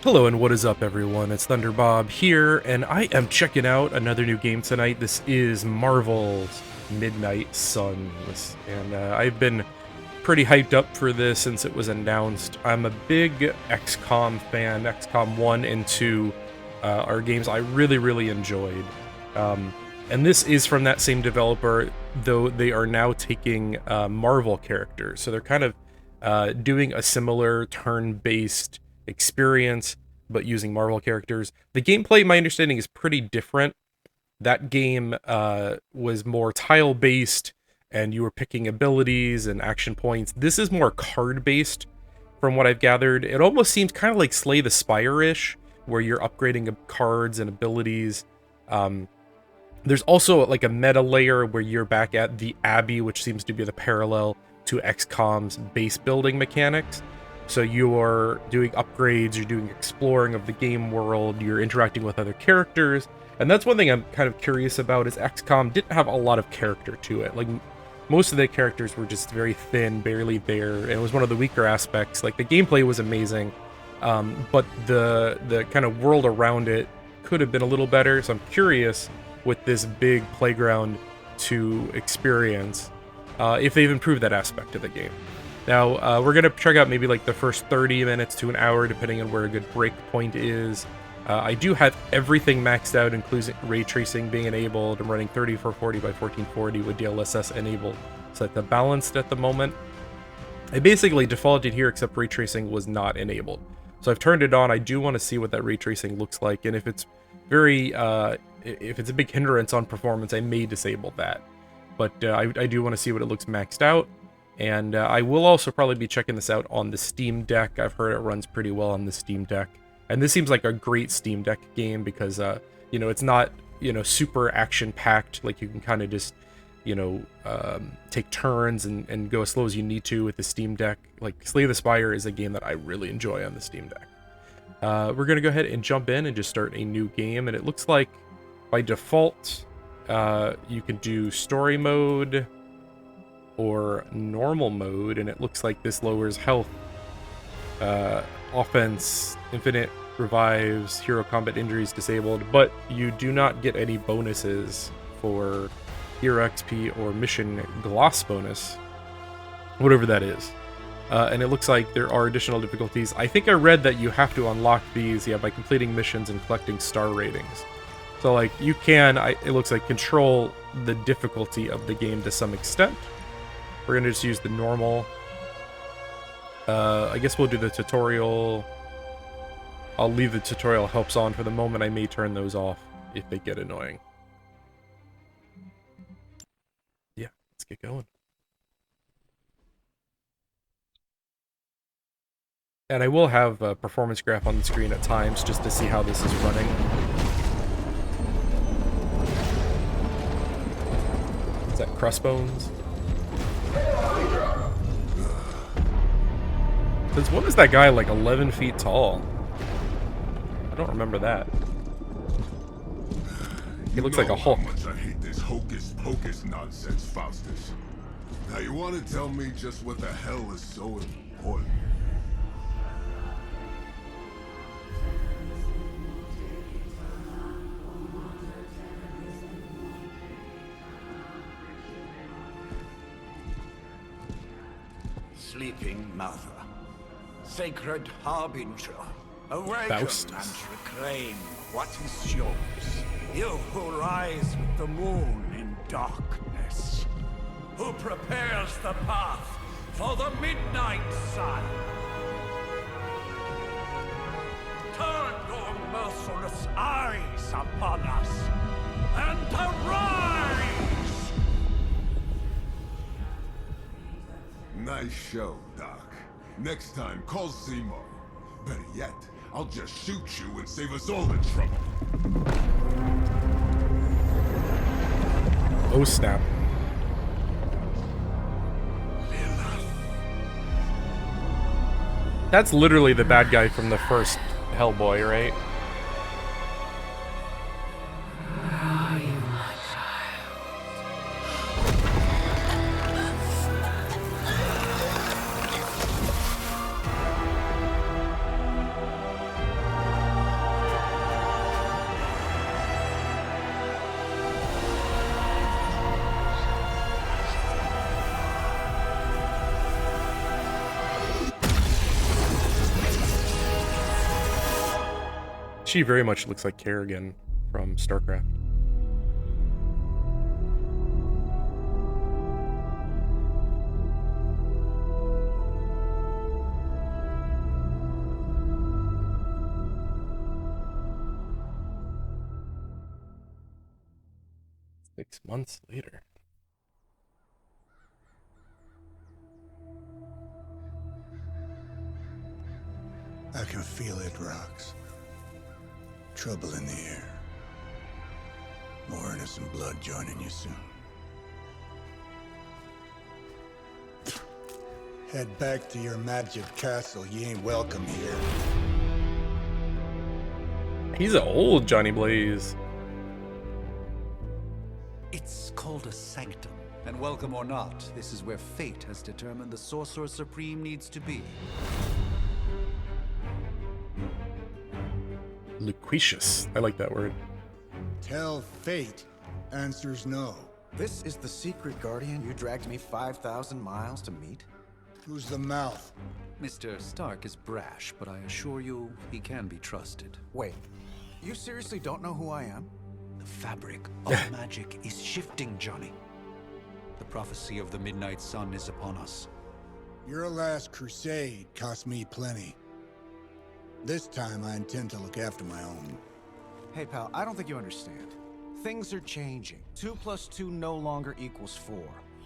Hello and what is up everyone, it's Thunderbob here, and I am checking out another new game tonight. This is Marvel's Midnight Suns, and I've been pretty hyped up for this since it was announced. I'm a big XCOM fan. XCOM 1 and 2 are games I really enjoyed. And this is from that same developer, though they are now taking Marvel characters. So they're kind of doing a similar turn-based experience, but using Marvel characters. The gameplay, my understanding, is pretty different. That game was more tile-based, and you were picking abilities and action points. This is more card-based, from what I've gathered. It almost seems kind of like Slay the Spire-ish, where you're upgrading cards and abilities. There's also like a meta layer where you're back at the Abbey, which seems to be the parallel to XCOM's base building mechanics. So you're doing upgrades, you're doing exploring of the game world, you're interacting with other characters. And that's one thing I'm kind of curious about, is XCOM didn't have a lot of character to it. Like, most of the characters were just very thin, barely there, and it was one of the weaker aspects. Like, the gameplay was amazing, but the kind of world around it could have been a little better. So I'm curious, with this big playground to experience, if they've improved that aspect of the game. Now, we're going to check out maybe like the first 30 minutes to an hour, depending on where a good break point is. I do have everything maxed out, including ray tracing being enabled. I'm running 3440 by 1440 with DLSS enabled, so that's balanced at the moment. I basically defaulted here, except ray tracing was not enabled. So I've turned it on. I do want to see what that ray tracing looks like, and if it's if it's a big hindrance on performance, I may disable that. But I do want to see what it looks maxed out. And I will also probably be checking this out on the Steam Deck. I've heard it runs pretty well on the Steam Deck. And this seems like a great Steam Deck game because, it's not, super action-packed. Like, you can kind of just, take turns and go as slow as you need to with the Steam Deck. Like, Slay the Spire is a game that I really enjoy on the Steam Deck. We're going to go ahead and jump in and just start a new game. And it looks like, by default, you can do story mode or normal mode, and it looks like this lowers health, offense, infinite revives, hero combat injuries disabled, but you do not get any bonuses for hero XP or mission gloss bonus, whatever that is. And it looks like there are additional difficulties. I think I read that you have to unlock these, by completing missions and collecting star ratings. So, like, you can, it looks like, control the difficulty of the game to some extent. We're going to just use the normal. I guess we'll do the tutorial. I'll leave the tutorial helps on for the moment. I may turn those off if they get annoying. Yeah, let's get going. And I will have a performance graph on the screen at times just to see how this is running. Is that Crossbones? Since when is that guy like 11 feet tall? I don't remember that. He looks like a Hulk. How much I hate this hocus pocus nonsense, Faustus. Now you want to tell me just what the hell is so important? Sleeping Mother, sacred harbinger, awaken Faust. and reclaim what is yours. You who rise with the moon in darkness, who prepares the path for the midnight sun. Turn your merciless eyes upon us and arise! Nice show, Doc. Next time, call Seymour. Better yet, I'll just shoot you and save us all the trouble. Oh snap. That's literally the bad guy from the first Hellboy, right? She very much looks like Kerrigan from StarCraft. Six months later. I can feel it, Rox. Trouble in the air. More innocent blood joining you soon. Head back to your magic castle. You ain't welcome here. He's an old Johnny Blaze. It's called a sanctum. And welcome or not, this is where fate has determined the Sorcerer Supreme needs to be. Loquacious. I like that word. Tell fate. Answers no. This is the secret guardian you dragged me 5,000 miles to meet? Who's the mouth? Mr. Stark is brash, but I assure you, he can be trusted. Wait, you seriously don't know who I am? The fabric of magic is shifting, Johnny. The prophecy of the Midnight Sun is upon us. Your last crusade cost me plenty. This time I intend to look after my own. Hey pal, I don't think you understand. Things are changing. 2 + 2 no longer equals 4.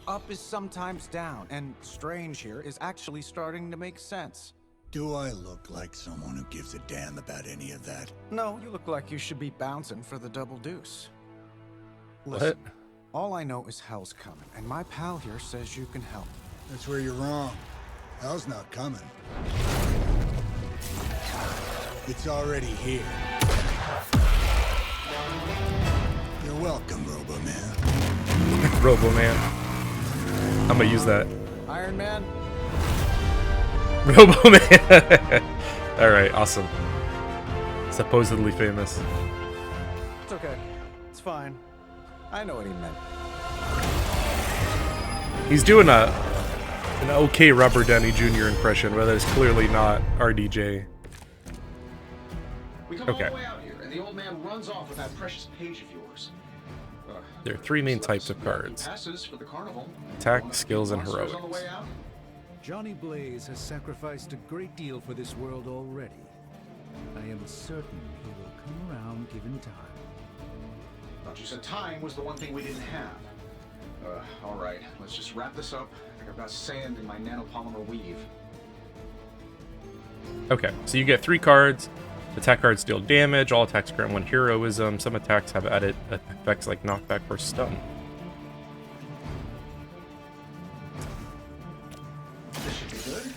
Up is sometimes down, and strange here is actually starting to make sense. Do I look like someone who gives a damn about any of that? No, you look like you should be bouncing for the double deuce. Listen, all I know is hell's coming, and my pal here says you can help. That's where you're wrong. Hell's not coming. It's already here. You're welcome, Robo-Man. Robo-Man. I'm gonna use that. Iron Man? Robo-Man. Alright, awesome. Supposedly famous. It's okay. It's fine. I know what he meant. He's doing an okay Robert Downey Jr. impression, but that is clearly not RDJ. We come all the way out here, and the old man runs off with that precious page of yours. There are three main types of cards: Passes for the carnival. attack, skills, and Monsters on the heroics. way out? Johnny Blaze has sacrificed a great deal for this world already. I am certain he will come around given time. Thought you said time was the one thing we didn't have. All right, let's just wrap this up. I got sand in my nanopolymer weave. Okay, so you get 3 cards. Attack cards deal damage. All attacks grant 1 heroism. Some attacks have added effects like knockback or stun. This should be good.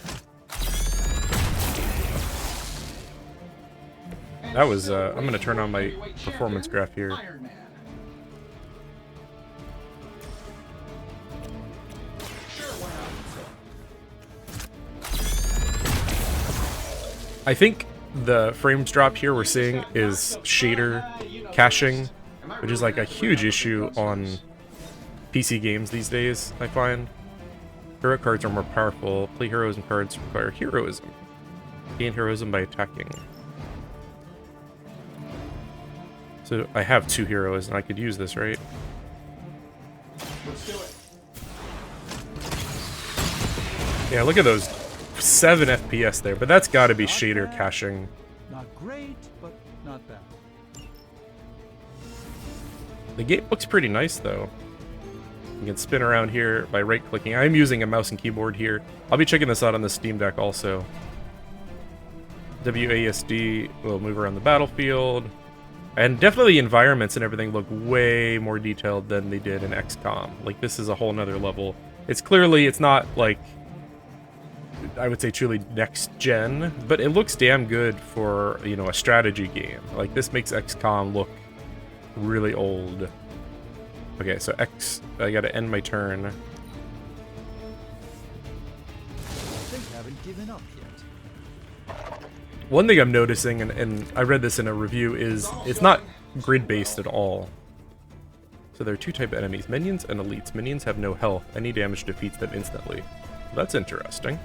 That was, I'm gonna turn on my performance graph here. Iron Man. Sure, why not? I think the frames drop here we're seeing is shader caching, which is like a huge issue on PC games these days, I find. Hero cards are more powerful. Play heroism cards require heroism. Gain heroism by attacking. So I have 2 heroes and I could use this, right? Let's do it. Yeah, look at those 7 FPS there, but that's got to be shader caching. Not great, but not bad. The game looks pretty nice though. You can spin around here by right-clicking. I'm using a mouse and keyboard here. I'll be checking this out on the Steam Deck also. WASD will move around the battlefield. And definitely environments and everything look way more detailed than they did in XCOM. Like, this is a whole nother level. It's clearly, it's not like, I would say truly next gen, but it looks damn good for, you know, a strategy game. Like, this makes XCOM look really old. Okay, so I gotta end my turn. They haven't given up yet. One thing I'm noticing, and I read this in a review, is it's not grid-based at all. So there are 2 types of enemies, minions and elites. Minions have no health. Any damage defeats them instantly. That's interesting.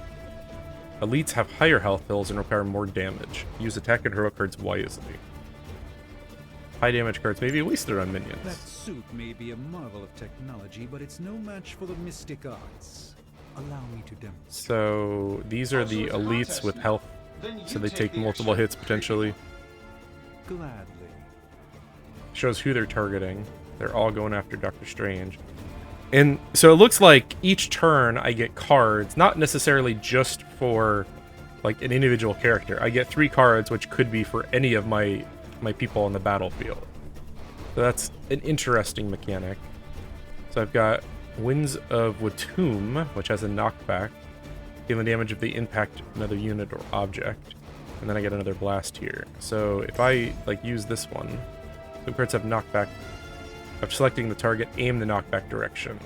Elites have higher health hills and require more damage. Use attack and hero cards wisely. High damage cards may be wasted on minions. That suit may be a marvel of technology, but it's no match for the mystic arts. Allow me to demonstrate. So these are the elites with health, so they take multiple hits potentially. Gladly. Shows who they're targeting. They're all going after Doctor Strange. And so it looks like each turn I get cards, not necessarily just for like an individual character. I get 3 cards, which could be for any of my people on the battlefield. So that's an interesting mechanic. So I've got Winds of Watum, which has a knockback, dealing damage if they impact another unit or object. And then I get another blast here. So if I like use this one, some cards have knockback. After selecting the target, aim the knockback direction.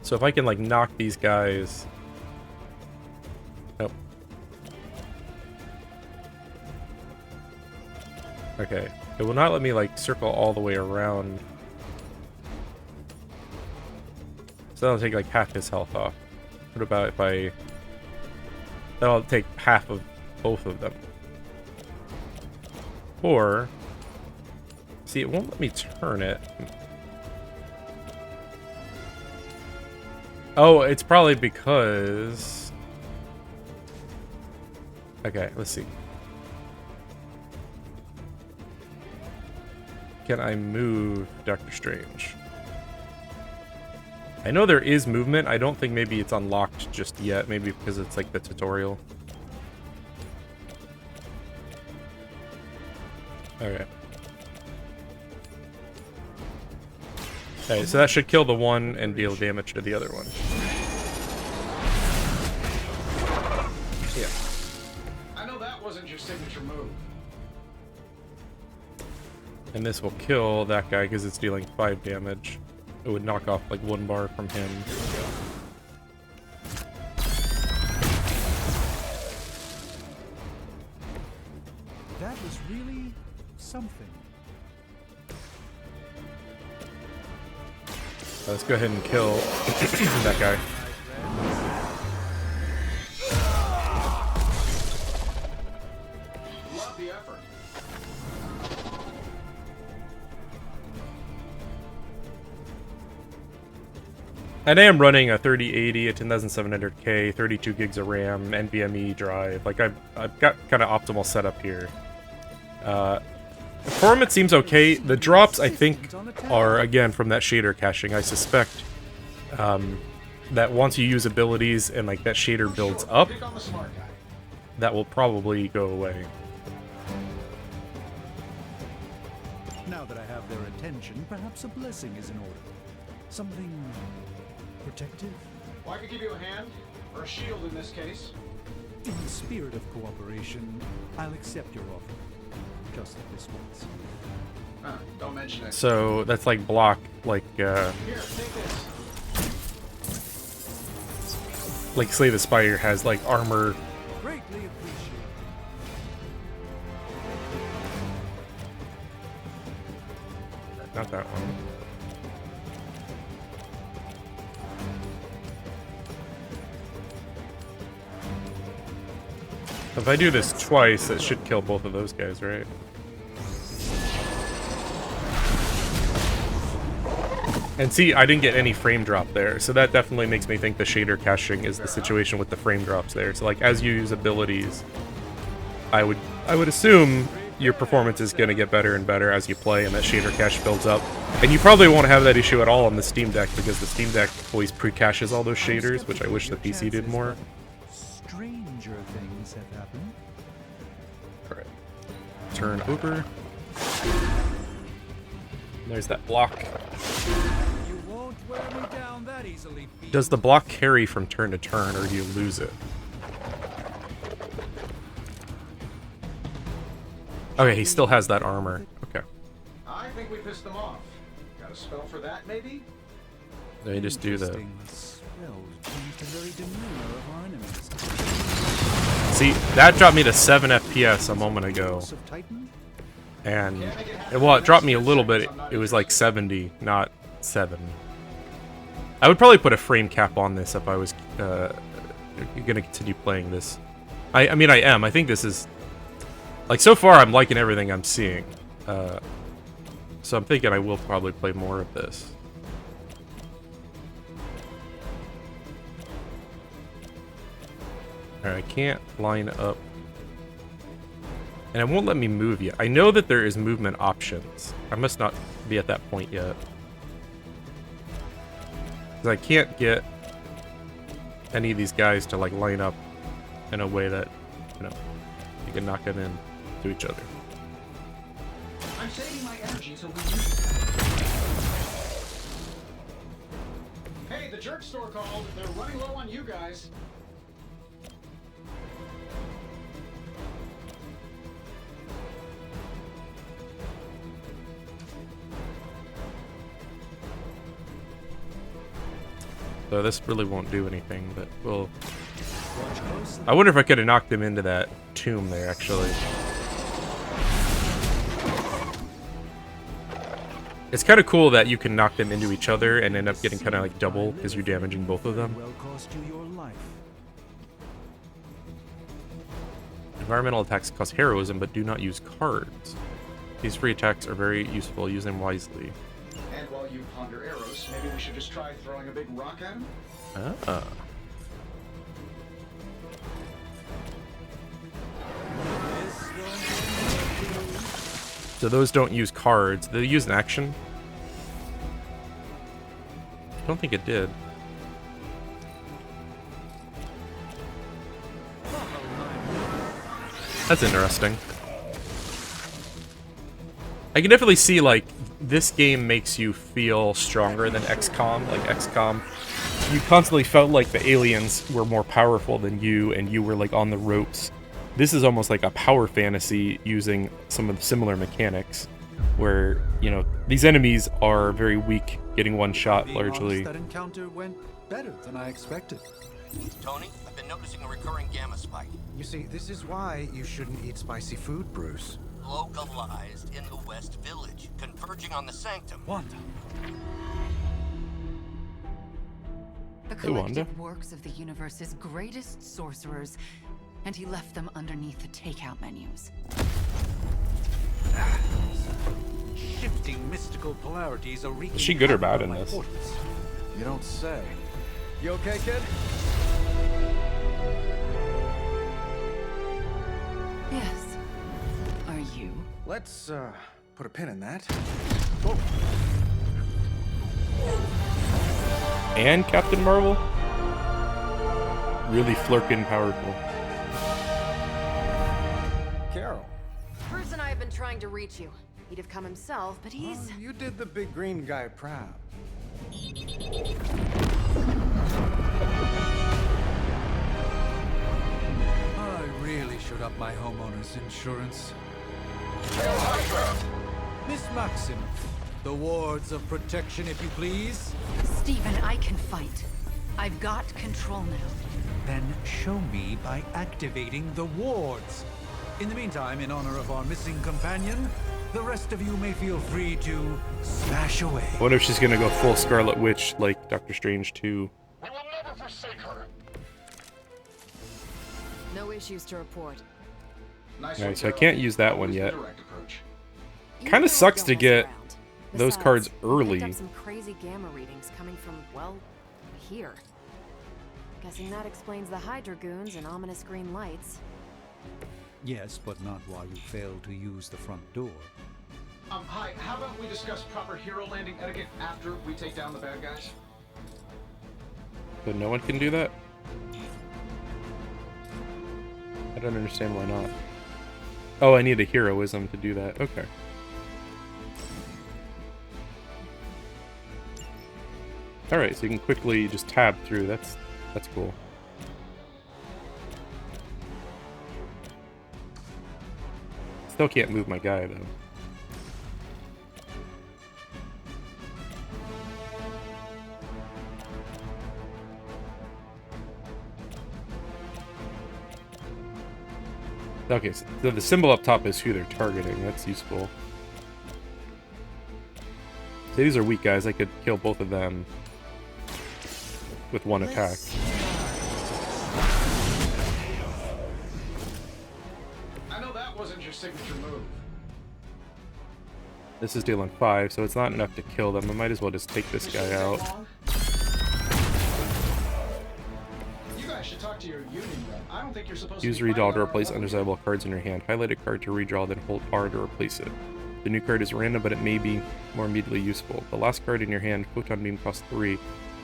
So if I can like knock these guys. Nope. Okay. It will not let me like circle all the way around. So that'll take like half his health off. What about if I... That'll take half of both of them. Or... See, it won't let me turn it. Oh, it's probably because... Okay, let's see. Can I move Doctor Strange? I know there is movement. I don't think maybe it's unlocked just yet. Maybe because it's like the tutorial. Okay. Okay, so that should kill the one and deal damage to the other one. Yeah. I know that wasn't your signature move. And this will kill that guy because it's dealing 5 damage. It would knock off like 1 bar from him. That was really something. Let's go ahead and kill that guy. Love the effort. And I am running a 3080, a 10700K, 32 gigs of RAM, NVMe drive. Like I've got kind of optimal setup here. Performance seems okay. The drops I think are again from that shader caching. I suspect that once you use abilities and like that shader builds up, that will probably go away. Now that I have their attention, perhaps a blessing is in order. Something protective? Well, I could give you a hand, or a shield in this case. In the spirit of cooperation, I'll accept your offer. Just this once. Don't mention it. So that's like block, like Here, take this. like Slay the Spire has like armor. Greatly appreciate. Not that one. If I do this twice, it should kill both of those guys, right? And see, I didn't get any frame drop there, so that definitely makes me think the shader caching is the situation with the frame drops there. So like, as you use abilities, I would assume your performance is going to get better and better as you play, and that shader cache builds up. And you probably won't have that issue at all on the Steam Deck, because the Steam Deck always pre-caches all those shaders, which I wish the PC did more. Stranger things have happened. Alright. Turn over. There's that block. You won't wear me down that easily. Does the block carry from turn to turn, or do you lose it? Okay, he still has that armor. Okay. I think we pissed them off. Got a spell for that, maybe? Let me just do the... Interesting. Spells change the very demeanor of our enemies. See, that dropped me to 7 FPS a moment ago. Of Titan? And, well, it dropped me a little bit. It was like 70, not 7. I would probably put a frame cap on this if I was gonna continue playing this. I mean, I am. I think this is Like, so far, I'm liking everything I'm seeing. So I'm thinking I will probably play more of this. Alright, I can't line up. And it won't let me move yet. I know that there is movement options. I must not be at that point yet. Because I can't get any of these guys to, like, line up in a way that, you know, you can knock them in to each other. I'm saving my energy so we use. Hey, the jerk store called. They're running low on you guys. So this really won't do anything, but we'll... I wonder if I could have knocked him into that tomb there, actually. It's kind of cool that you can knock them into each other and end up getting kind of like double because you're damaging both of them. Environmental attacks cause heroism, but do not use cards. These free attacks are very useful. Use them wisely. And while you ponder arrows, maybe we should just try throwing a big rock at him? Ah. So those don't use cards. They use an action. I don't think it did. That's interesting. I can definitely see, like, this game makes you feel stronger than XCOM. Like, XCOM, you constantly felt like the aliens were more powerful than you, and you were, like, on the ropes. This is almost like a power fantasy using some of the similar mechanics, where, you know, these enemies are very weak, getting one shot largely. That encounter went better than I expected. Tony, I've been noticing a recurring gamma spike. You see, this is why you shouldn't eat spicy food, Bruce. Localized in the West Village, converging on the Sanctum. Wanda. The Hey, Wanda. collective works of the universe's greatest sorcerers, and he left them underneath the takeout menus. Shifting mystical polarities are wreaking Is she good or bad havoc in on my this? portals. You don't say. You okay, kid? Yes. Are you? Let's, put a pin in that. And Captain Marvel? Really flirkin' powerful. Carol. Bruce and I have been trying to reach you. He'd have come himself, but he's... Oh, you did the big green guy proud. I really should up my homeowner's insurance. Miss Maximoff, the wards of protection, if you please. Stephen, I can fight. I've got control now. Then show me by activating the wards. In the meantime, in honor of our missing companion, the rest of you may feel free to smash away. I wonder if she's gonna go full Scarlet Witch like Doctor Strange 2. We will never forsake her. No issues to report. Nice Alright, one, so I Carol. can't use that one Always the yet. direct approach. You Kinda know sucks don't to mess get around. those Besides, cards we early. picked up some crazy gamma readings coming from, well, here. Guessing that explains the Hydra goons and ominous green lights. Yes, but not while you fail to use the front door. Hi, how about we discuss proper hero landing etiquette after we take down the bad guys? So no one can do that? I don't understand why not. Oh, I need a heroism to do that. Okay. Alright, so you can quickly just tab through. That's cool. Still can't move my guy, though. Okay, so the symbol up top is who they're targeting. That's useful. So these are weak guys. I could kill both of them with one attack. I know that wasn't your signature move. This is dealing 5, so it's not enough to kill them. I might as well just take this guy out. You guys should talk to your union rep. I don't think you're supposed Use to be redraw to fighting replace our undesirable cards in your hand. Highlight a card to redraw, then hold R to replace it. The new card is random, but it may be more immediately useful. The last card in your hand, Photon Beam, costs 3. You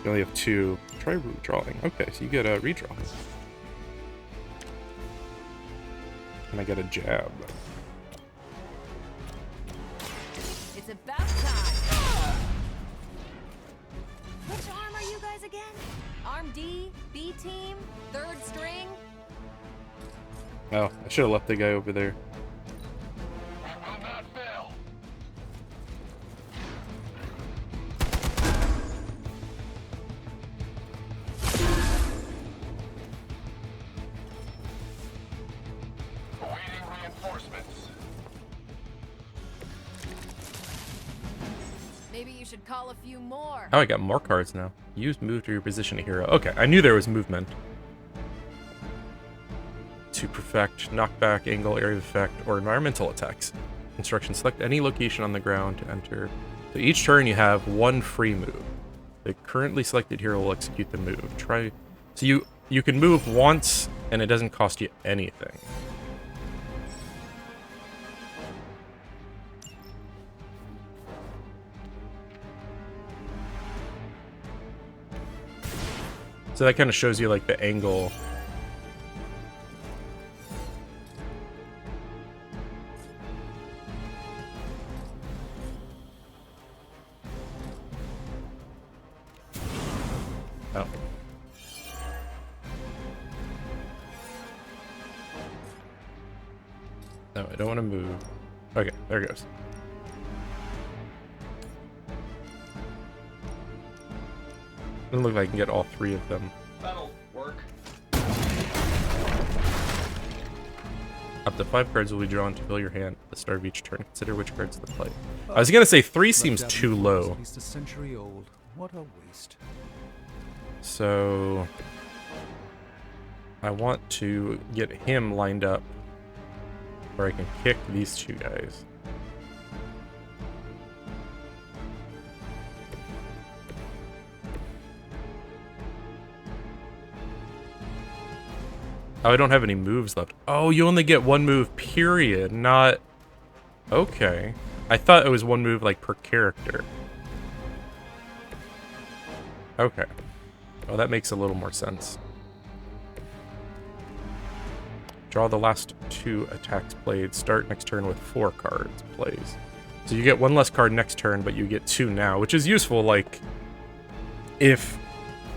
only have 2. Try redrawing. Okay, so you get a redraw. And I get a jab. It's about time. Which arm are you guys again? Arm D, B team, 3rd string? Oh, I should have left the guy over there. Maybe you should call a few more. Oh, I got more cards now. Use move to reposition a hero. Okay, I knew there was movement. To perfect knockback, angle, area of effect, or environmental attacks. Instruction: select any location on the ground to enter. So each turn you have 1 free move. The currently selected hero will execute the move. So you can move once and it doesn't cost you anything. So that kind of shows you like the angle. Oh. No, I don't want to move. Okay, there it goes. Doesn't look like I can get all 3 of them. That'll work. Up to 5 cards will be drawn to fill your hand at the start of each turn. Consider which cards to play. I was gonna say 3 seems too low. At least a century old. What a waste. So I want to get him lined up where I can kick these 2 guys. Oh, I don't have any moves left. Oh, you only get 1 move, period, not... Okay. I thought it was 1 move, like, per character. Okay. Oh, that makes a little more sense. Draw the last 2 attacks played. Start next turn with 4 cards plays. So you get 1 less card next turn, but you get 2 now, which is useful, like... If...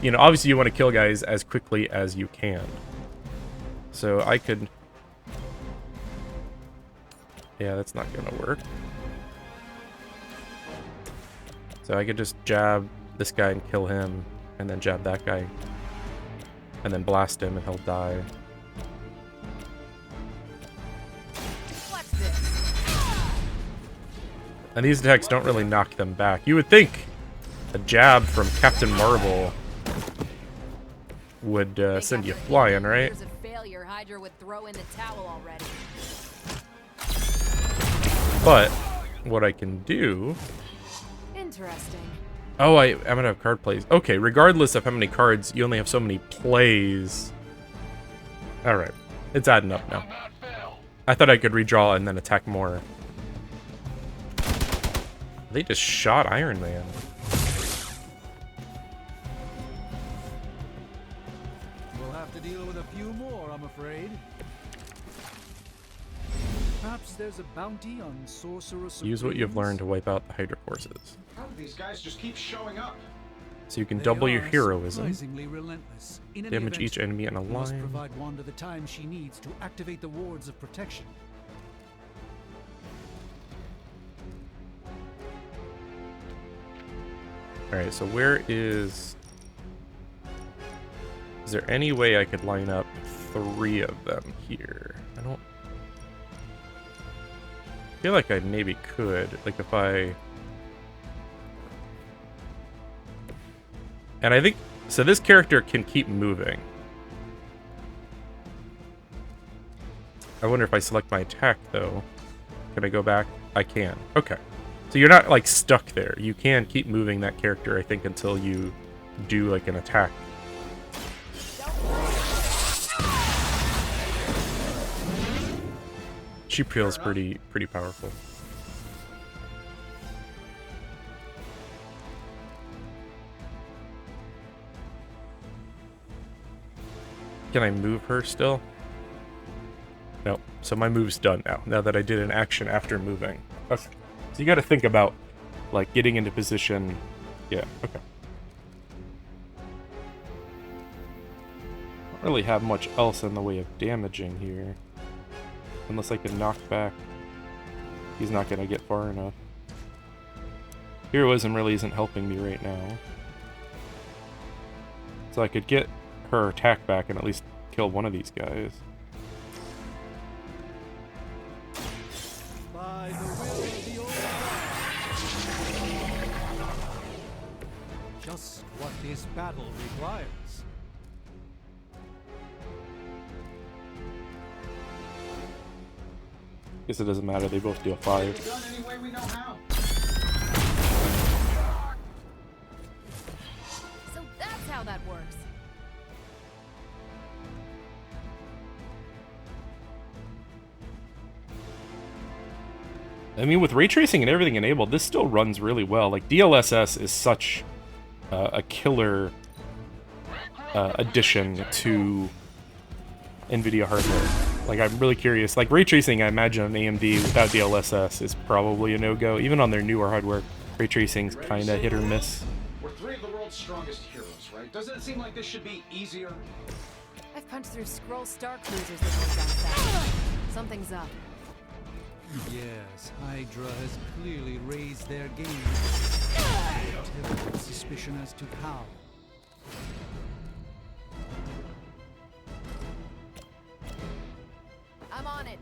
You know, obviously you want to kill guys as quickly as you can. So I could... Yeah, that's not gonna work. So I could just jab this guy and kill him, and then jab that guy, and then blast him and he'll die. What's this? And these attacks don't really knock them back. You would think a jab from Captain Marvel would send you flying, right? Years of failure, Hydra would throw in the towel already. But what I can do... Interesting. Oh, I'm gonna have card plays. Okay, regardless of how many cards, you only have so many plays. Alright, it's adding up now. I thought I could redraw and then attack more. They just shot Iron Man. We'll have to deal with a few more, I'm afraid. Perhaps there's a bounty on Sorcerer Supremes. Use what you've learned to wipe out the Hydra forces. How do these guys just keep showing up? So you can They double your are heroism. surprisingly relentless. In any Damage event, each enemy in a you must line. provide Wanda the time she needs to activate the wards of protection. Alright, so where is... Is there any way I could line up 3 of them here? I don't... feel like I maybe could. Like if I... And I think... So this character can keep moving. I wonder if I select my attack, though. Can I go back? I can. Okay. So you're not, like, stuck there. You can keep moving that character, I think, until you do, like, an attack. She feels pretty powerful. Can I move her still? No. So my move's done now that I did an action after moving. Okay. So you gotta think about, like, getting into position. Yeah, okay. Don't really have much else in the way of damaging here. Unless I can knock back. He's not gonna get far enough. Heroism really isn't helping me right now. So I could get her attack back and at least kill one of these guys. By the will of the old just what this battle requires. Guess it doesn't matter, they both deal 5. Done any way we know how. So that's how that works. I mean, with ray tracing and everything enabled, this still runs really well. Like, DLSS is such a killer addition to NVIDIA hardware. Like, I'm really curious. Like, ray tracing, I imagine on AMD without DLSS is probably a no-go. Even on their newer hardware, ray tracing's kind of hit or miss. We're 3 of the world's strongest heroes, right? Doesn't it seem like this should be easier? I've punched through Skrull Star Cruisers that went that fast. Something's up. Yes, Hydra has clearly raised their game. Terrible suspicion as to how. I'm on it.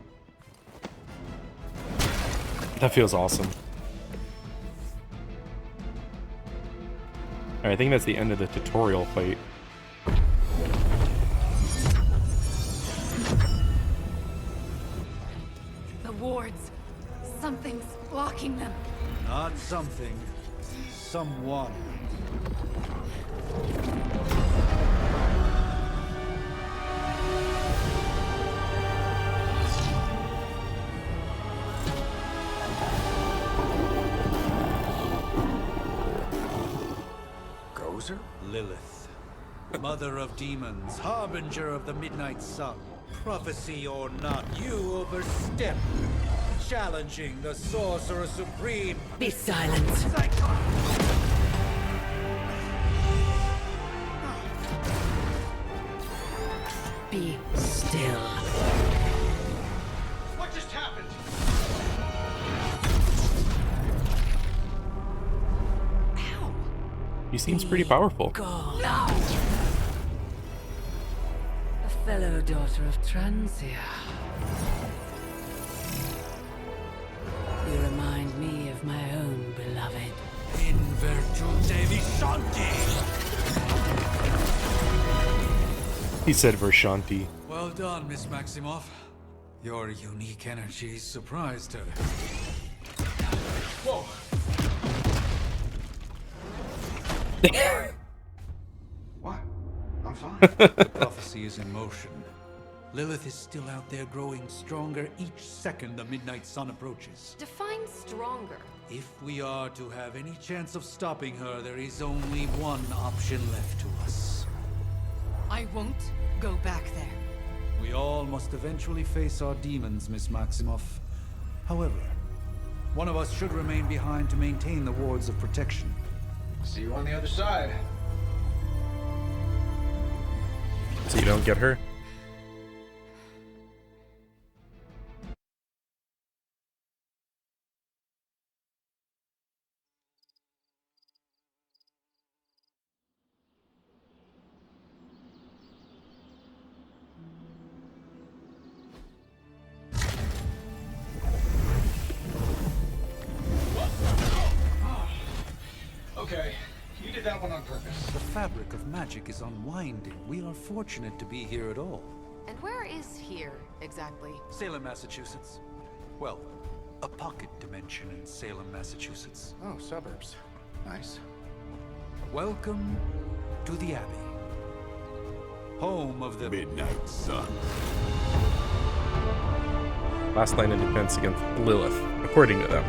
That feels awesome. Alright, I think that's the end of the tutorial fight. The wards. Something's blocking them. Not something. Someone. Gozer? Lilith. Mother of demons, harbinger of the midnight sun. Prophecy or not, you overstep. Challenging the Sorcerer Supreme. Be silent. Be still. What just happened? Ow. He seems pretty powerful. God. No. A fellow daughter of Transia. You remind me of my own beloved. In virtute vishanti. He said Vershanti. Well done, Miss Maximoff. Your unique energy surprised her. Whoa! What? I'm fine. The prophecy is in motion. Lilith is still out there growing stronger each second the midnight sun approaches. Define stronger. If we are to have any chance of stopping her, there is only one option left to us. I won't go back there. We all must eventually face our demons, Miss Maximoff. However, one of us should remain behind to maintain the wards of protection. See you on the other side. So you don't get her? Okay, you did that one on purpose. The fabric of magic is unwinding. We are fortunate to be here at all. And where is here, exactly? Salem, Massachusetts. Well, a pocket dimension in Salem, Massachusetts. Oh, suburbs. Nice. Welcome to the Abbey. Home of the Midnight Sun. Last line of defense against Lilith, according to them.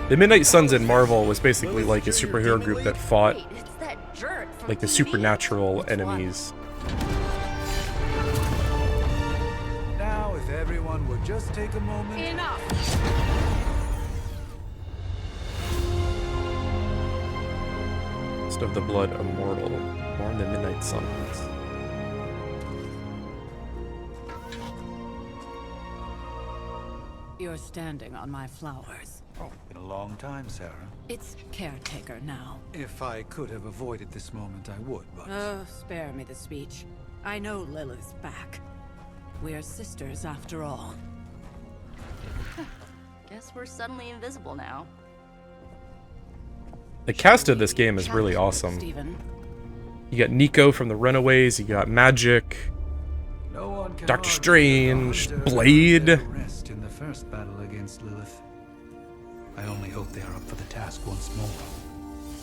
The Midnight Suns in Marvel was basically like a superhero group that fought Wait, it's that jerk from like the TV. supernatural Which one? enemies. Now, if everyone would just take a moment. Enough! List of the Blood Immortal, born the Midnight Suns. You're standing on my flowers. Oh, been a long time, Sarah. It's caretaker now. If I could have avoided this moment, I would, but... Oh, spare me the speech. I know Lilith's back. We're sisters after all. Guess we're suddenly invisible now. The cast of this game is really awesome. Stephen. You got Nico from the Runaways, you got Magic, No one can Doctor argue Strange, with the Blade. their rest in the first battle against Lilith. I only hope they are up for the task once more.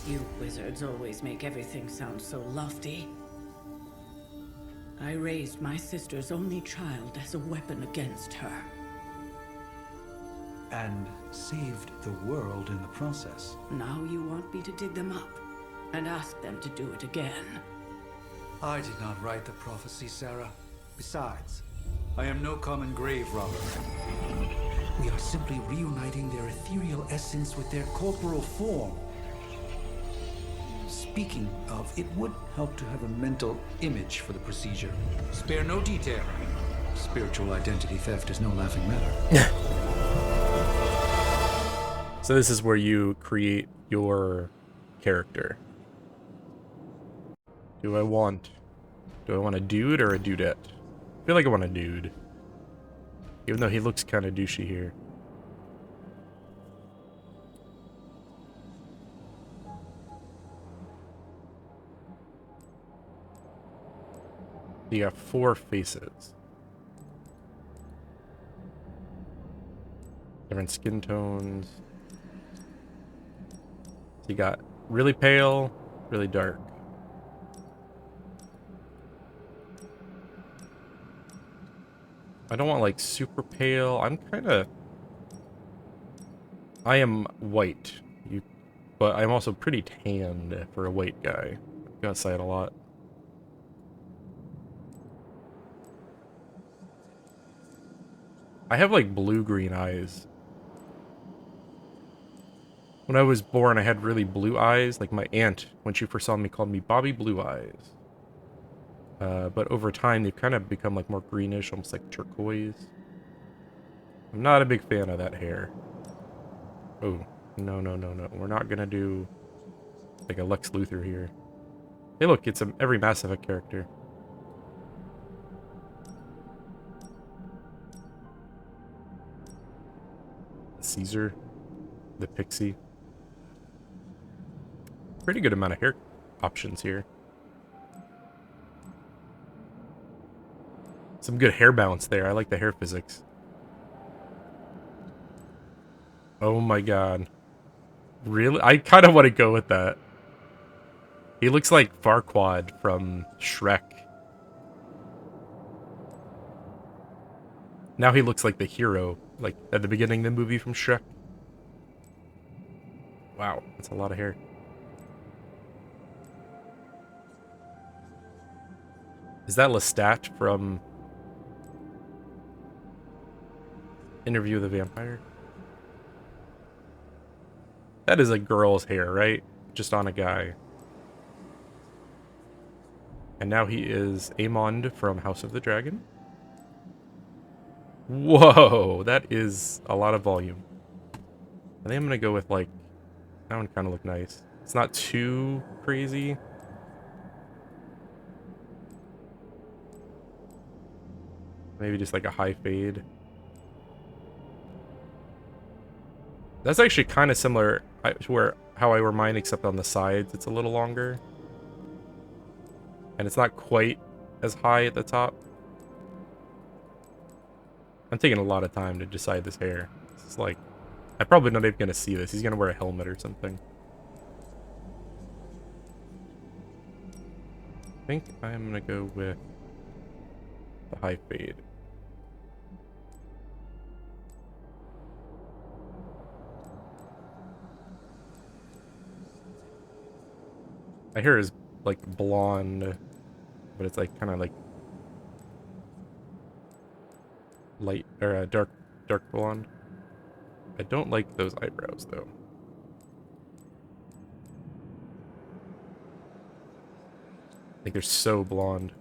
You wizards always make everything sound so lofty. I raised my sister's only child as a weapon against her. And saved the world in the process. Now you want me to dig them up and ask them to do it again. I did not write the prophecy, Sarah. Besides, I am no common grave robber. We are simply reuniting their ethereal essence with their corporal form. Speaking of, it would help to have a mental image for the procedure. Spare no detail. Spiritual identity theft is no laughing matter. So this is where you create your character. Do I want a dude or a dudette? I feel like I want a dude. Even though he looks kind of douchey here. You got 4 faces. Different skin tones. So you got really pale, really dark. I don't want like super pale. I am white. But I'm also pretty tanned for a white guy. I go outside a lot. I have like blue-green eyes. When I was born, I had really blue eyes. Like my aunt, when she first saw me, called me Bobby Blue Eyes. But over time, they've kind of become like more greenish, almost like turquoise. I'm not a big fan of that hair. Oh, no, no, no, no. We're not gonna do like a Lex Luthor here. Hey, look, it's every Mass Effect character. Caesar, the Pixie. Pretty good amount of hair options here. Some good hair balance there. I like the hair physics. Oh my god. Really? I kind of want to go with that. He looks like Farquaad from Shrek. Now he looks like the hero, like at the beginning of the movie from Shrek. Wow, that's a lot of hair. Is that Lestat from Interview with the Vampire? That is a girl's hair, right? Just on a guy. And now he is Aemond from House of the Dragon. Whoa, that is a lot of volume. I think I'm gonna go with like, that one kind of look nice. It's not too crazy. Maybe just like a high fade. That's actually kind of similar to how I wear mine, except on the sides it's a little longer. And it's not quite as high at the top. I'm taking a lot of time to decide this hair. It's like, I'm probably not even gonna see this. He's gonna wear a helmet or something. I think I'm gonna go with the high fade. My hair is like blonde, but it's like kind of like light or dark blonde. I don't like those eyebrows though. I think they're so blonde.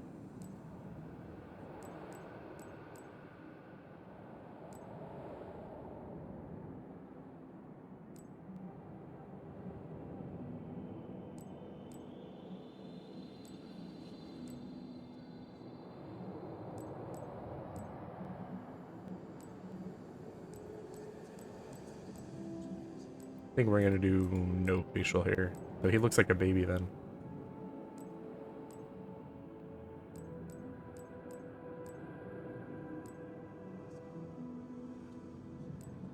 I think we're gonna do no facial hair. So he looks like a baby then.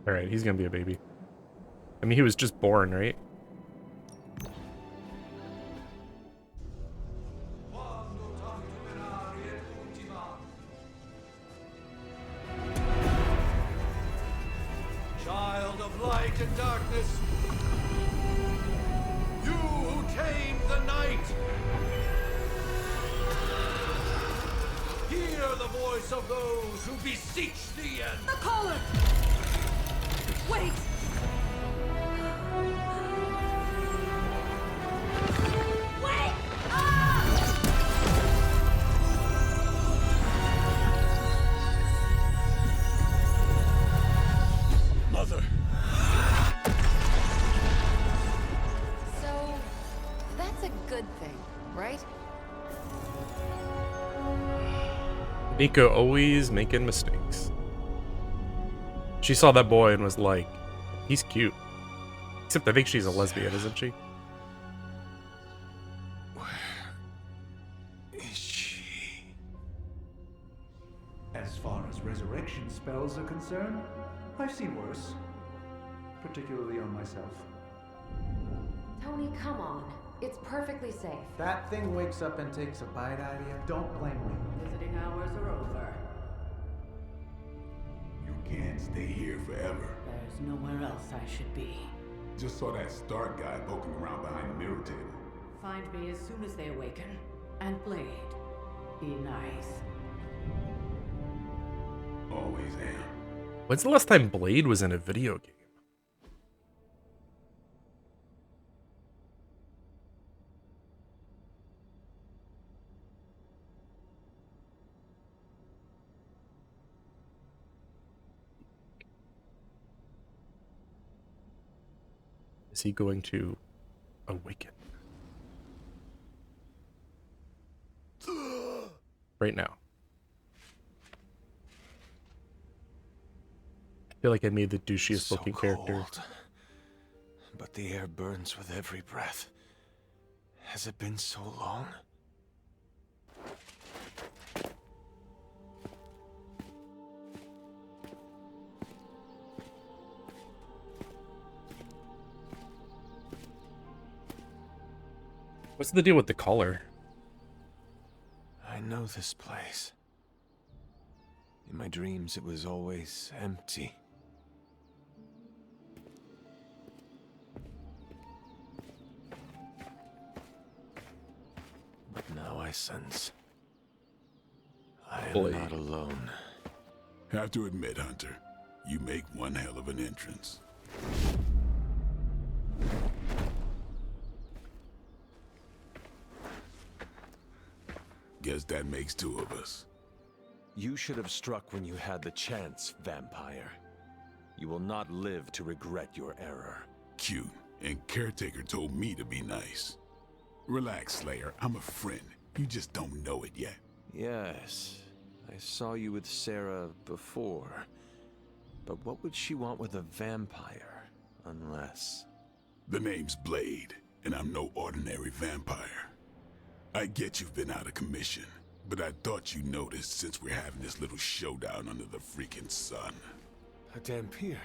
Alright, he's gonna be a baby. I mean, he was just born, right? Child of light and darkness, you who tame the night, hear the voice of those who beseech thee and... The collar! Wait! Wait! Mother! So, that's a good thing, right? Nico always making mistakes. She saw that boy and was like, he's cute. Except I think she's a lesbian, isn't she? Where is she? As far as resurrection spells are concerned, I've seen worse. Particularly on myself. Tony, come on. It's perfectly safe. That thing wakes up and takes a bite out of you. Don't blame me. Visiting hours are over. You can't stay here forever. There's nowhere else I should be. Just saw that Stark guy poking around behind the mirror table. Find me as soon as they awaken. And Blade, be nice. Always am. When's the last time Blade was in a video game? Is he going to awaken? Right now. I feel like I made the douchiest looking character. But the air burns with every breath. Has it been so long? What's the deal with the collar? I know this place. In my dreams, it was always empty. But now I sense I am not alone. Have to admit, Hunter, you make one hell of an entrance. Guess that makes two of us. You should have struck when you had the chance, vampire. You will not live to regret your error. Cute, and Caretaker told me to be nice. Relax, Slayer, I'm a friend. You just don't know it yet. Yes, I saw you with Sarah before. But what would she want with a vampire, unless... The name's Blade, and I'm no ordinary vampire. I get you've been out of commission, but I thought you noticed since we're having this little showdown under the freaking sun. A Dampier.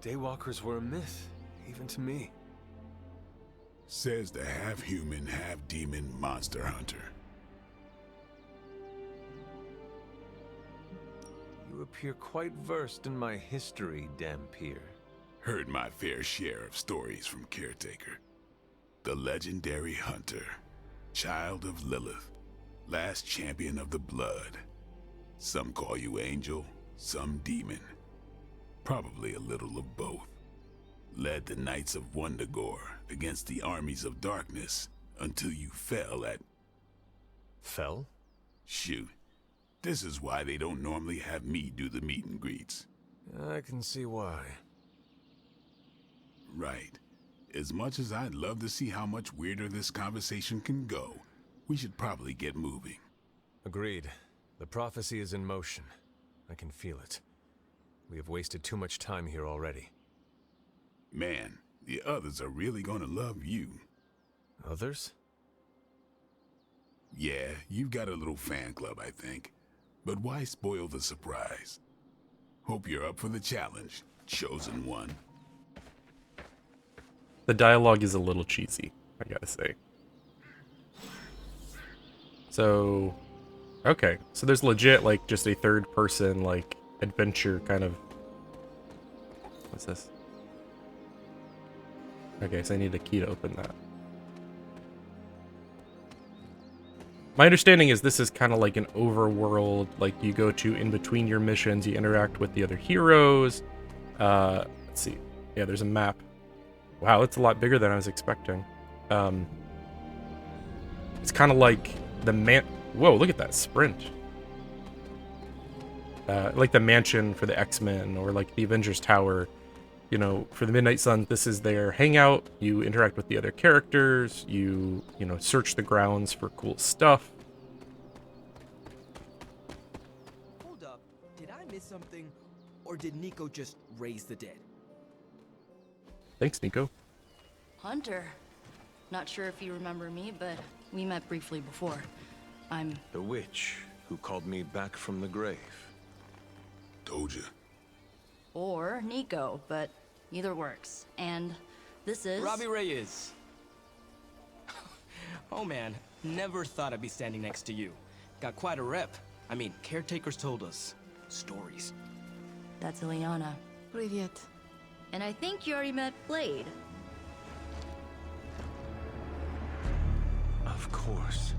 Daywalkers were a myth, even to me. Says the half-human, half-demon monster hunter. You appear quite versed in my history, Dampier. Heard my fair share of stories from Caretaker. The legendary hunter, child of Lilith, last champion of the blood. Some call you angel, some demon. Probably a little of both. Led the Knights of Wundagore against the armies of darkness until you fell at... Fell? Shoot. This is why they don't normally have me do the meet and greets. I can see why. Right. As much as I'd love to see how much weirder this conversation can go, we should probably get moving. Agreed. The prophecy is in motion. I can feel it. We have wasted too much time here already. Man, the others are really gonna love you. Others? Yeah, you've got a little fan club, I think. But why spoil the surprise? Hope you're up for the challenge, chosen one. The dialogue is a little cheesy, I gotta say. So, okay. So there's legit, like, just a third-person, like, adventure kind of... What's this? Okay, so I need a key to open that. My understanding is this is kind of like an overworld, like you go to in between your missions, you interact with the other heroes. Let's see. Yeah, there's a map. Wow, it's a lot bigger than I was expecting. It's kind of like the Whoa, look at that sprint. Like the mansion for the X-Men or like the Avengers Tower. You know, for the Midnight Suns, this is their hangout. You interact with the other characters. You know, search the grounds for cool stuff. Hold up. Did I miss something? Or did Nico just raise the dead? Thanks, Nico. Hunter. Not sure if you remember me, but we met briefly before. I'm... The witch who called me back from the grave. Told you. Or Nico, but either works. And this is... Robbie Reyes. Oh man, never thought I'd be standing next to you. Got quite a rep. I mean, caretakers told us stories. That's Ileana. Привет. And I think you already met Blade. Of course.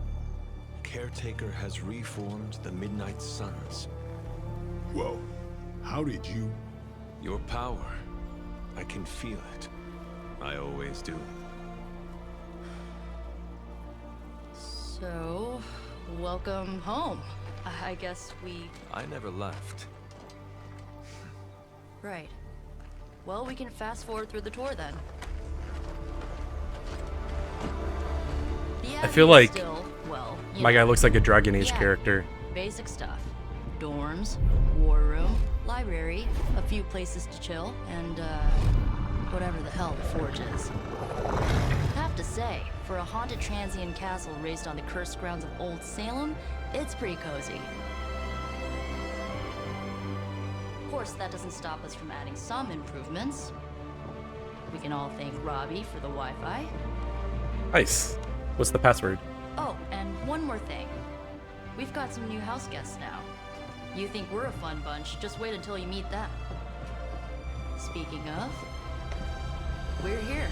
Caretaker has reformed the Midnight Suns. Whoa, how did you... Your power. I can feel it. I always do. So, welcome home. I guess we... I never left. Right. Well, we can fast forward through the tour then. I feel like still, well, my guy looks like a Dragon Age character. Basic stuff. Dorms, war room, library, a few places to chill, and whatever the hell the forge is. Have to say, for a haunted transient castle raised on the cursed grounds of Old Salem, it's pretty cozy. Of course, that doesn't stop us from adding some improvements. We can all thank Robbie for the Wi-Fi. Nice. What's the password? Oh, and one more thing. We've got some new house guests now. You think we're a fun bunch, just wait until you meet them. Speaking of, we're here.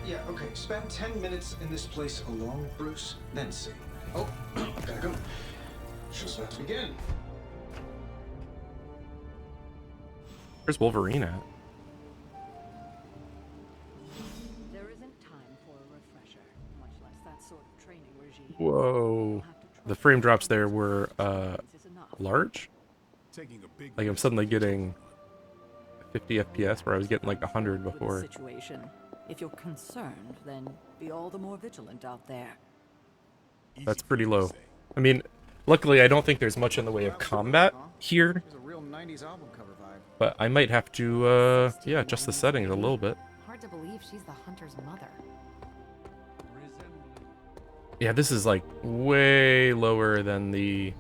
Yeah, okay. Spend 10 minutes in this place alone, Bruce, then see. Oh, gotta go. Show's about to begin. Where's Wolverine at? There isn't time for a refresher, much less that sort of training regime. Whoa. The frame drops there were large? Like I'm suddenly getting 50 FPS where I was getting like 100 before. Situation. If you're concerned, then be all the more vigilant out there. That's pretty low. I mean, luckily I don't think there's much in the way of combat here. But I might have to, yeah, adjust the settings a little bit. Hard to believe she's the hunter's mother. Yeah, this is like way lower than the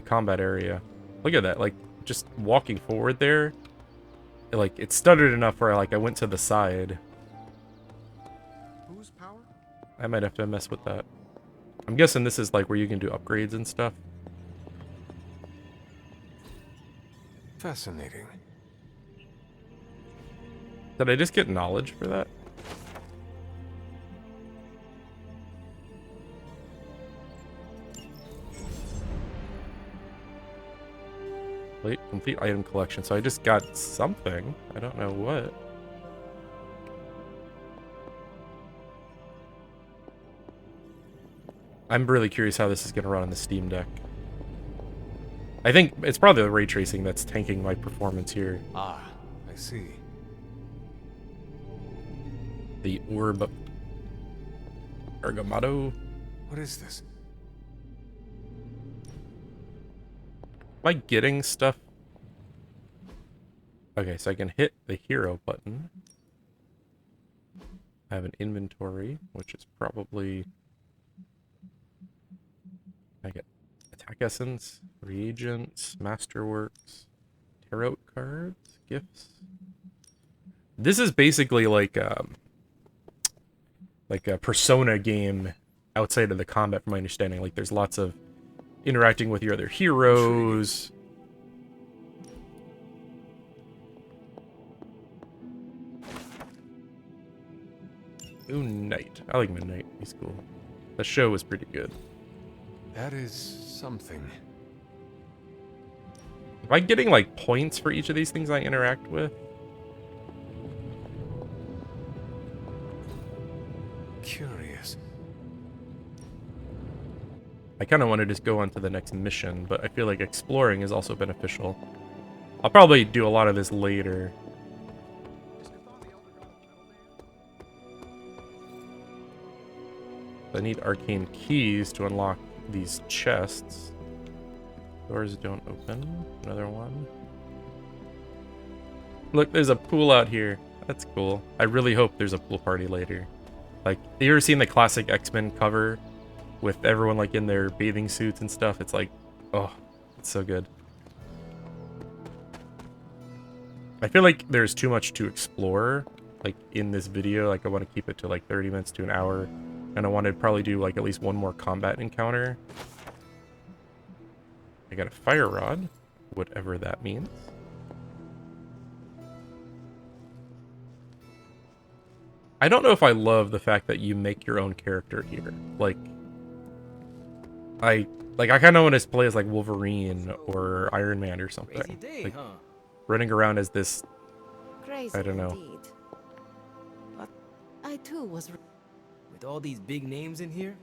combat area. Look at that, like just walking forward there, like it stuttered enough where like I went to the side. Whose power? I might have to mess with that. I'm guessing this is like where you can do upgrades and stuff. Fascinating. Did I just get knowledge for that? Complete item collection. So I just got something. I don't know what. I'm really curious how this is going to run on the Steam Deck. I think it's probably the ray tracing that's tanking my performance here. Ah, I see. The orb. Argamato. What is this? Am I getting stuff? Okay, so I can hit the hero button. I have an inventory, which is probably... I get attack essence, reagents, masterworks, tarot cards, gifts. This is basically like a Persona game outside of the combat, from my understanding. Like there's lots of interacting with your other heroes. Moon Knight. I like Moon Knight. He's cool. The show was pretty good. That is something. Am I getting like points for each of these things I interact with? Curious. I kind of want to just go on to the next mission, but I feel like exploring is also beneficial. I'll probably do a lot of this later. I need arcane keys to unlock these chests. Doors don't open. Another one. Look, there's a pool out here. That's cool. I really hope there's a pool party later. Like, you ever seen the classic X-Men cover with everyone like in their bathing suits and stuff? It's like, oh, it's so good. I feel like there's too much to explore, like in this video. Like I want to keep it to like 30 minutes to an hour. And I want to probably do like at least one more combat encounter. I got a fire rod, whatever that means. I don't know if I love the fact that you make your own character here. Like I kind of want to play as like Wolverine or Iron Man or something. Crazy day, like huh? running around as this. Crazy I don't know. indeed. But I too was. With all these big names in here,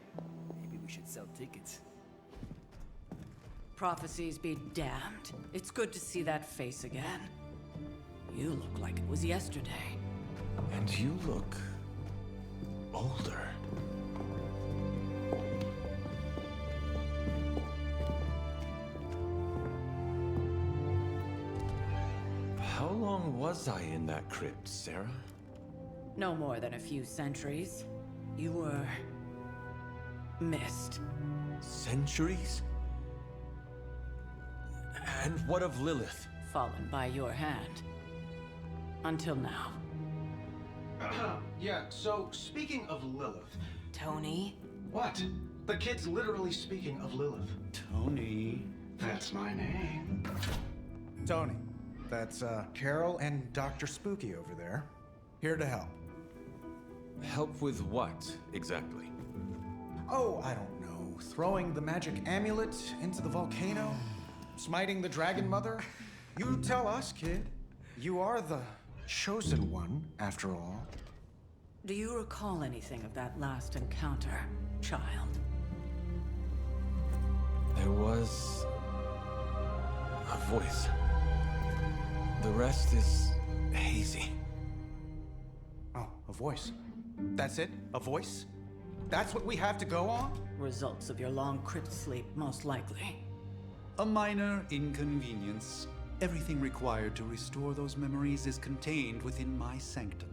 maybe we should sell tickets. Prophecies be damned. It's good to see that face again. You look like it was yesterday. And you look older. How long was I in that crypt, Sarah? No more than a few centuries. You were missed. Centuries? And what of Lilith? Fallen by your hand. Until now. Yeah, so speaking of Lilith. Tony? What? The kid's literally speaking of Lilith. Tony. That's my name. Tony. That's Carol and Dr. Spooky over there. Here to help. Help with what, exactly? Oh, I don't know. Throwing the magic amulet into the volcano? Smiting the Dragon Mother? You tell us, kid. You are the chosen one, after all. Do you recall anything of that last encounter, child? There was a voice. The rest is hazy. Oh, a voice. That's it? A voice? That's what we have to go on? Results of your long crypt sleep, most likely. A minor inconvenience. Everything required to restore those memories is contained within my sanctum.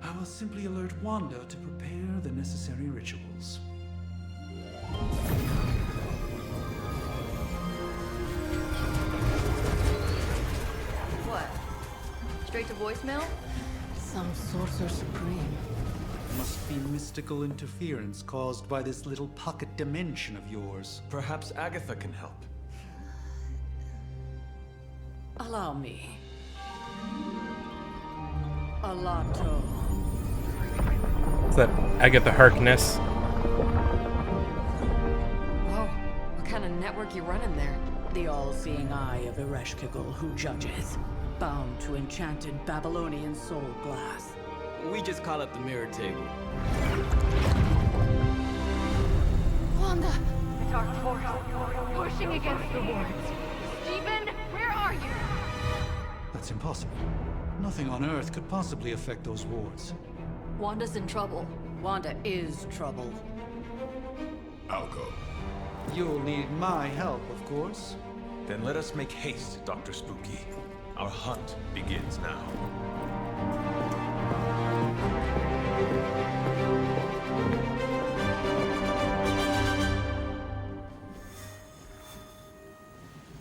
I will simply alert Wanda to prepare the necessary rituals. voicemail? Some sorcerer supreme. Must be mystical interference caused by this little pocket dimension of yours. Perhaps Agatha can help. Allow me. Alato. Is that Agatha Harkness? Whoa, what kind of network you running there? The all-seeing eye of Ereshkigal who judges. Bound to enchanted Babylonian soul glass. We just call it the mirror table. Wanda! The dark force, pushing against the wards. Stephen, where are you? That's impossible. Nothing on Earth could possibly affect those wards. Wanda's in trouble. Wanda is trouble. I'll go. You'll need my help, of course. Then let us make haste, Dr. Spooky. Our hunt begins now.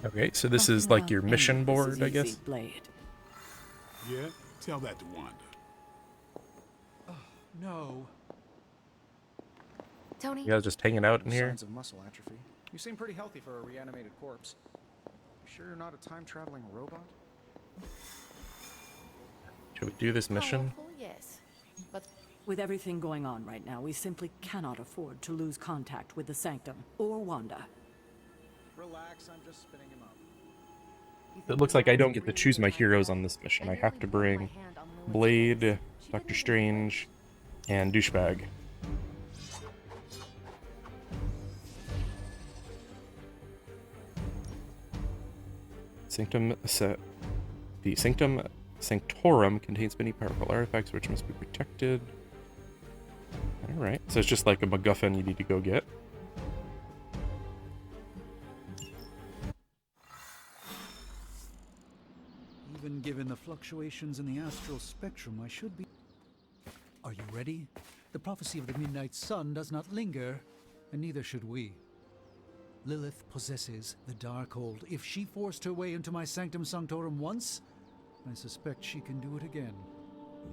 Okay, so this is like your mission board, I guess. Yeah, tell that to Wanda. No. Tony? You guys just hanging out in here? Signs of muscle atrophy. You seem pretty healthy for a reanimated corpse. You sure you're not a time-traveling robot? Should we do this mission? Oh, yes. But with everything going on right now, we simply cannot afford to lose contact with the Sanctum or Wanda. Relax, I'm just spinning him up. It looks like I don't get to choose my heroes on this mission. I have to bring Blade, Doctor Strange, and Douchebag. The Sanctum Sanctorum contains many powerful artifacts which must be protected. Alright, so it's just like a MacGuffin you need to go get. Even given the fluctuations in the astral spectrum, I should be... Are you ready? The prophecy of the Midnight Sun does not linger, and neither should we. Lilith possesses the Darkhold. If she forced her way into my Sanctum Sanctorum once, I suspect she can do it again.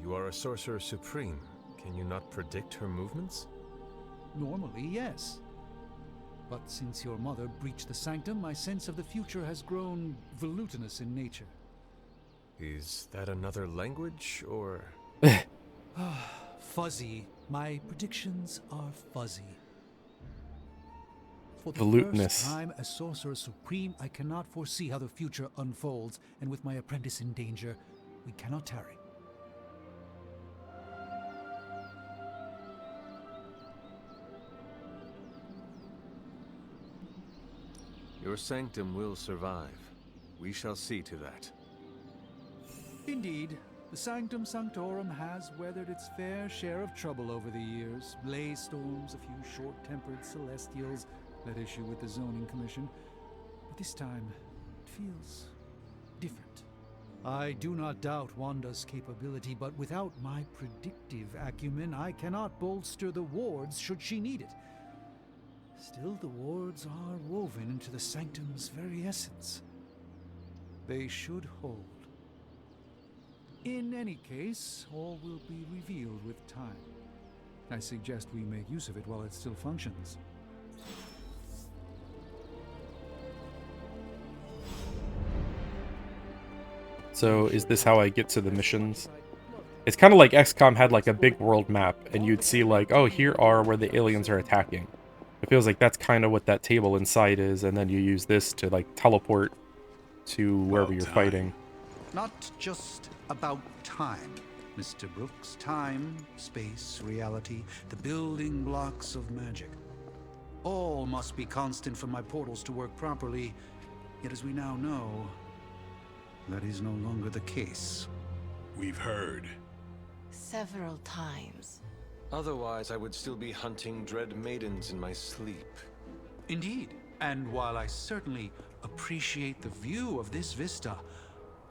You are a Sorcerer Supreme. Can you not predict her movements? Normally, yes. But since your mother breached the Sanctum, my sense of the future has grown volutinous in nature. Is that another language, or...? Fuzzy. My predictions are fuzzy. For the Volutinous. first time as Sorcerer Supreme, I cannot foresee how the future unfolds, and with my apprentice in danger, we cannot tarry. Your sanctum will survive. We shall see to that. Indeed, the Sanctum Sanctorum has weathered its fair share of trouble over the years. Blaze storms, a few short-tempered celestials that issue with the Zoning Commission. But this time, it feels different. I do not doubt Wanda's capability, but without my predictive acumen, I cannot bolster the wards should she need it. Still, the wards are woven into the Sanctum's very essence. They should hold. In any case, all will be revealed with time. I suggest we make use of it while it still functions. So is this how I get to the missions? It's kind of like XCOM had like a big world map, and you'd see like, oh, here are where the aliens are attacking. It feels like that's kind of what that table inside is, and then you use this to like teleport to wherever you're fighting. Not just about time, Mr. Brooks. Time, space, reality, the building blocks of magic. All must be constant for my portals to work properly, yet as we now know, that is no longer the case. We've heard. several times. Otherwise, I would still be hunting dread maidens in my sleep. Indeed, and while I certainly appreciate the view of this vista,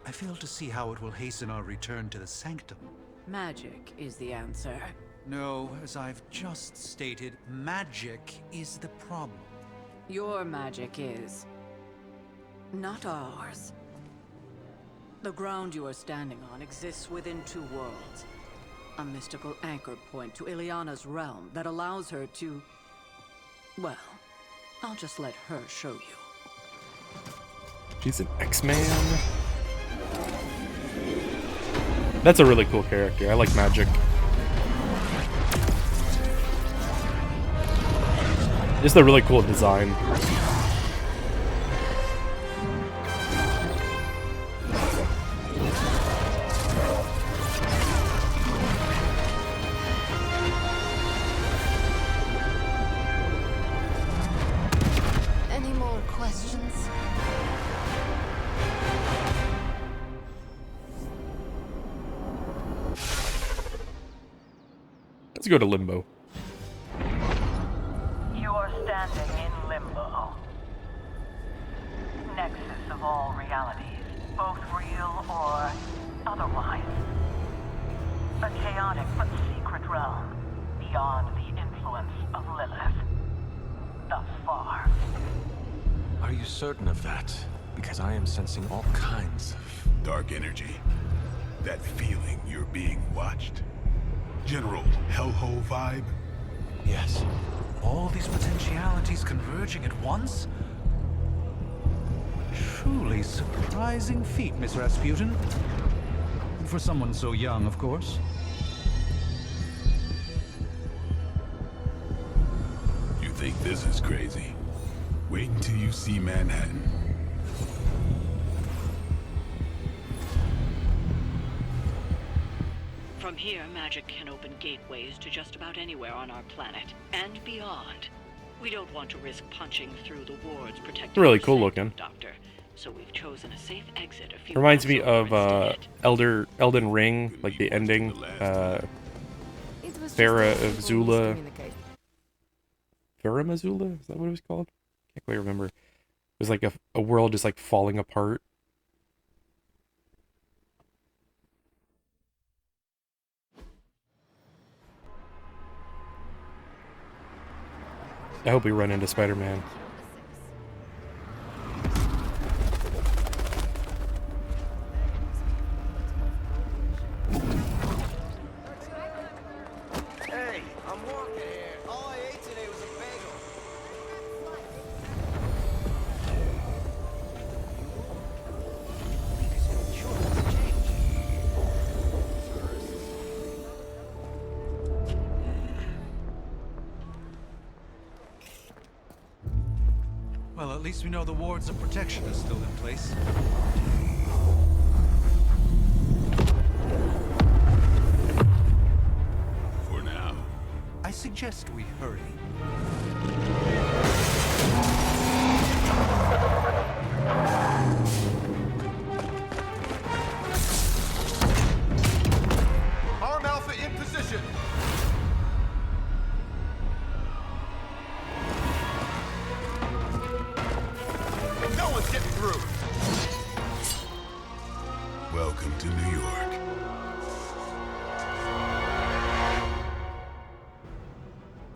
I fail to see how it will hasten our return to the Sanctum. Magic is the answer. No, as I've just stated, magic is the problem. Your magic is. Not ours. The ground you are standing on exists within two worlds. A mystical anchor point to Ileana's realm that allows her to... Well, I'll just let her show you. She's an X-Man. That's a really cool character. I like magic. Just a really cool design. Any more questions? Let's go to Limbo. You are standing in limbo. Nexus of all realities, both real or otherwise. A chaotic but secret realm, beyond the influence of Lilith. Thus far. Are you certain of that? Because I am sensing all kinds of... Dark energy. That feeling you're being watched. General hellhole vibe? Yes. All these potentialities converging at once? Truly surprising feat, Miss Rasputin. For someone so young, of course. You think this is crazy? Wait until you see Manhattan. From here, magic can open gateways to just about anywhere on our planet, and beyond. We don't want to risk punching through the wards protecting Really our cool sanctum, looking. Doctor. So we've chosen a safe exit a few Reminds me blocks over of Elden Ring, like the ending. Farah of Zula. Farah Mazula? Is that what it was called? Can't quite remember. It was like a world just like falling apart. I hope we run into Spider-Man. Hey, I'm walking here. All I ate today was a bagel. Well, at least we know the wards of protection are still in place. For now. I suggest we hurry. Arm Alpha in position. No one's getting through. Welcome to New York.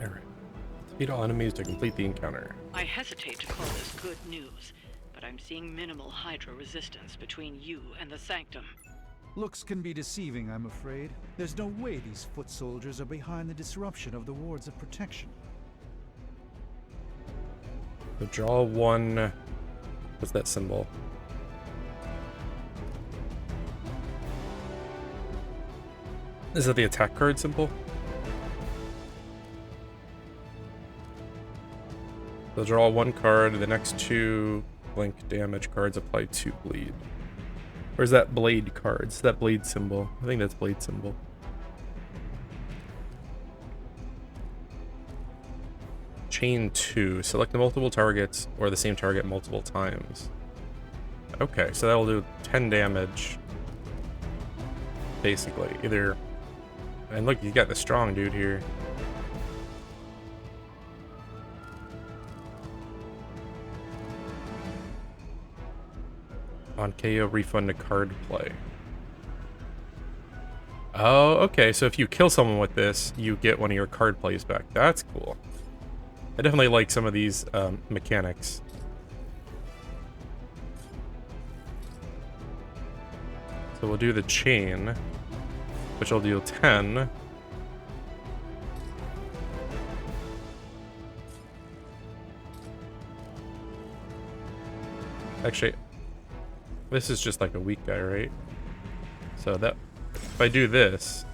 Alright. Defeat all enemies to complete the encounter. I hesitate to call this good news, but I'm seeing minimal Hydra resistance between you and the Sanctum. Looks can be deceiving, I'm afraid. There's no way these foot soldiers are behind the disruption of the wards of protection. So draw one. What's that symbol? Is that the attack card symbol? So draw one card, the next two blink damage cards apply 2 bleed. Or is that blade cards? Is that blade symbol? I think that's blade symbol. Chain 2. Select the multiple targets or the same target multiple times. Okay, so that'll do 10 damage. Basically. Either... And look, you got the strong dude here. On KO, refund a card play. Oh, okay, so if you kill someone with this, you get one of your card plays back. That's cool. I definitely like some of these mechanics. So we'll do the chain, which will deal 10. Actually, this is just like a weak guy, right? So that, if I do this,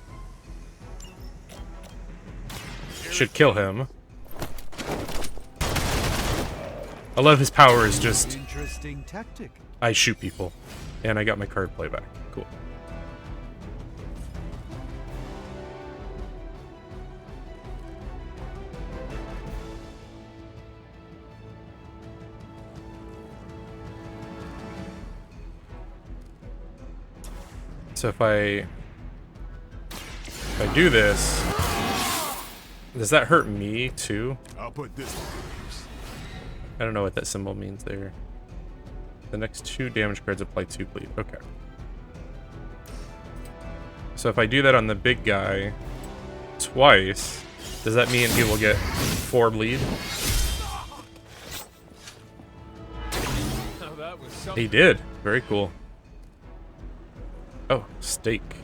should kill him. I love his power is just, Interesting tactic. I shoot people. And I got my card play back. Cool. So if I do this, does that hurt me too? I'll put this to use. I don't know what that symbol means there. The next 2 damage cards apply 2 bleed. Okay. So if I do that on the big guy twice, does that mean he will get 4 bleed? He did. Very cool. Oh, stake.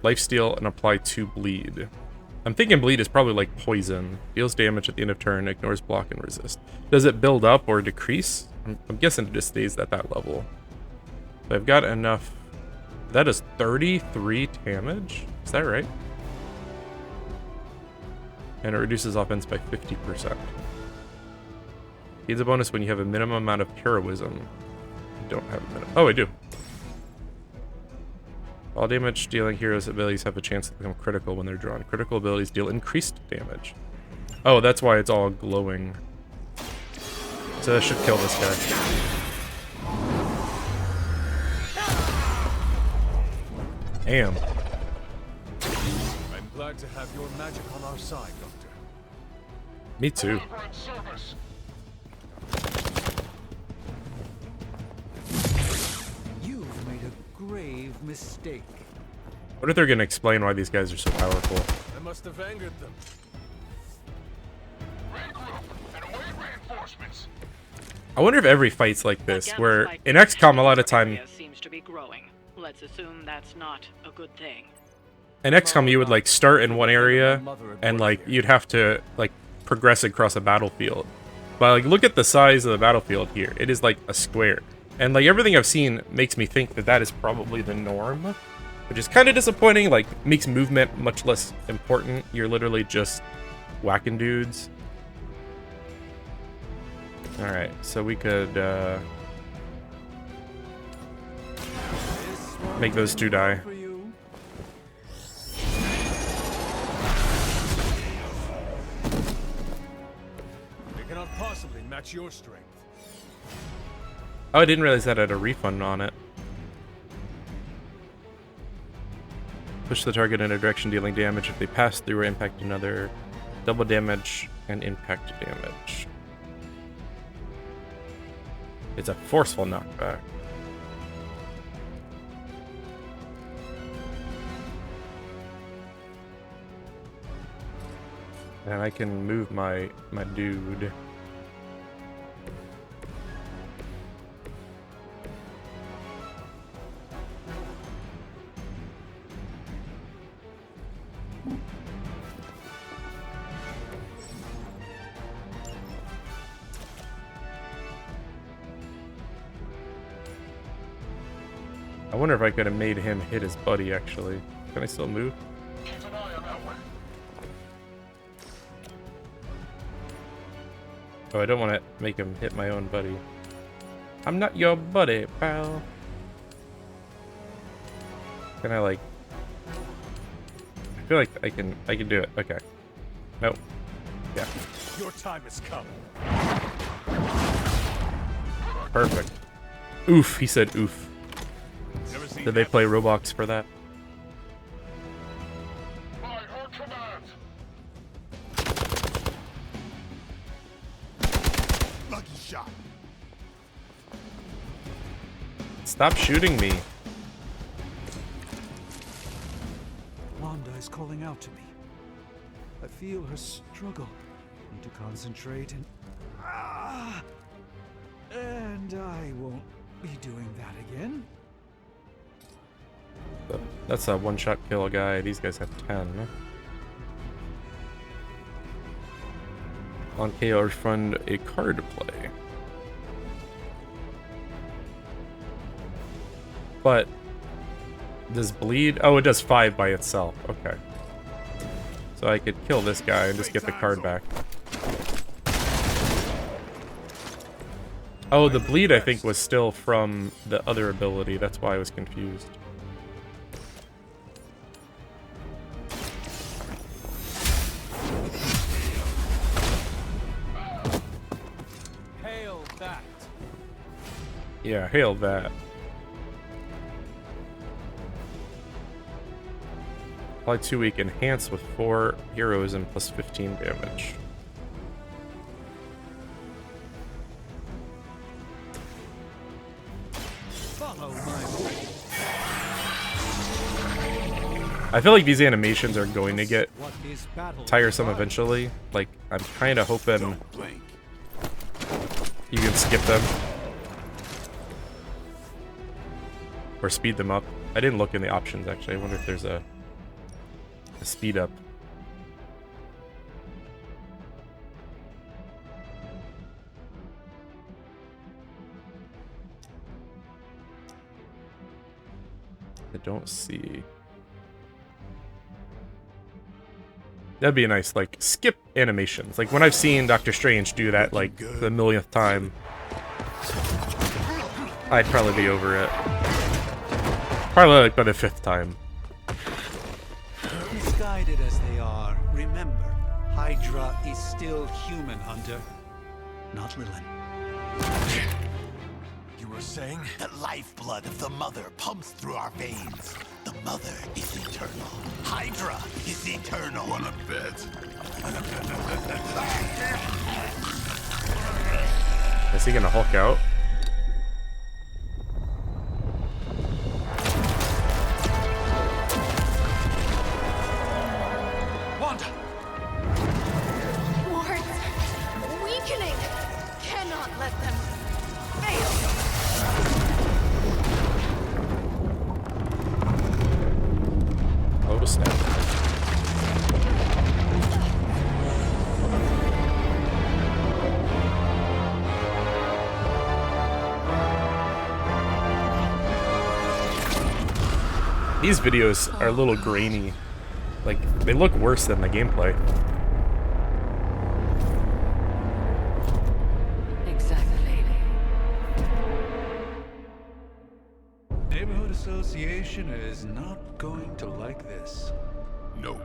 Lifesteal and apply 2 bleed. I'm thinking bleed is probably like poison. Deals damage at the end of turn, ignores block and resist. Does it build up or decrease? I'm guessing it just stays at that level. So I've got enough. That is 33 damage? Is that right? And it reduces offense by 50%. Gains a bonus when you have a minimum amount of heroism. I don't have a minimum. Oh, I do. All damage dealing heroes' abilities have a chance to become critical when they're drawn. Critical abilities deal increased damage. Oh, that's why it's all glowing. So that should kill this guy. Damn. I'm glad to have your magic on our side, Doctor. Me too. You've made a grave mistake. What if they're gonna explain why these guys are so powerful? I must have angered them. I wonder if every fight's like this, where in XCOM a lot of time, seems to be growing. Let's assume that's not a good thing. in XCOM you would like start in one area and like you'd have to like progress across a battlefield. But like look at the size of the battlefield here. It is like a square. And like everything I've seen makes me think that that is probably the norm, which is kind of disappointing. Like makes movement much less important. You're literally just whacking dudes. Alright, so we could make those 2 die. They cannot possibly match your strength. Oh, I didn't realize that had a refund on it. Push the target in a direction dealing damage if they pass through or impact another. Double damage and impact damage. It's a forceful knockback. And I can move my dude. I wonder if I could have made him hit his buddy, actually. Can I still move? Oh, I don't want to make him hit my own buddy. I'm not your buddy, pal. Can I, like... I feel like I can do it. Okay. Nope. Yeah. Your time has come. Perfect. Oof, he said oof. Did they play Roblox for that? Lucky shot. Stop shooting me. Wanda is calling out to me. I feel her struggle. Need to concentrate and... And I won't be doing that again. That's a one-shot kill guy. These guys have 10. On KO, refund a card to play. But does bleed? Oh, it does 5 by itself. Okay. So I could kill this guy and just get the card back. Oh, the bleed I think was still from the other ability. That's why I was confused. Hail that. Yeah, hail that. Apply 2 weak enhance with 4 heroes and plus 15 damage. Follow my way. I feel like these animations are going to get tiresome eventually. Like, I'm kind of hoping you can skip them. Or speed them up. I didn't look in the options, actually. I wonder if there's a speed up. I don't see. That'd be a nice, like, skip animations. Like, when I've seen Doctor Strange do that, like, the millionth time, I'd probably be over it. Probably, like, by the 5th time. Misguided as they are, remember, Hydra is still human, Hunter. Not Lilin. You were saying? The lifeblood of the Mother pumps through our veins. The Mother is eternal. Hydra is eternal. Wanna bet? Is he gonna Hulk out? Wanda! Wards! Weakening! Cannot let them fail! Oh, snap. These videos are a little grainy. Like, they look worse than the gameplay. Exactly. Neighborhood Association is not going to like this. Nope.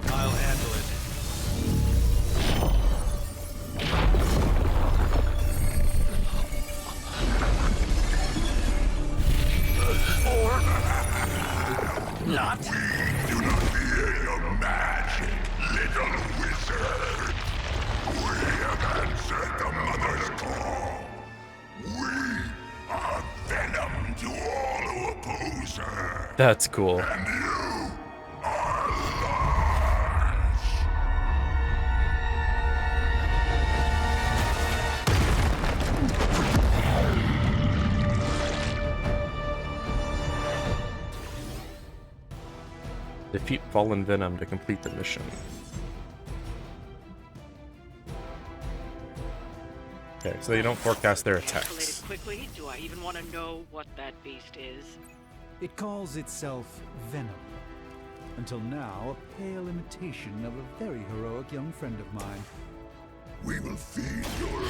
I'll handle it. Or not. We do not fear your magic, little wizard. We have answered the Mother's call. We are venom to all who oppose her. That's cool. And you are Defeat Fallen Venom to complete the mission. Okay, so they don't forecast their attacks. Quickly, do I even want to know what that beast is? It calls itself Venom. Until now, a pale imitation of a very heroic young friend of mine. We will feed your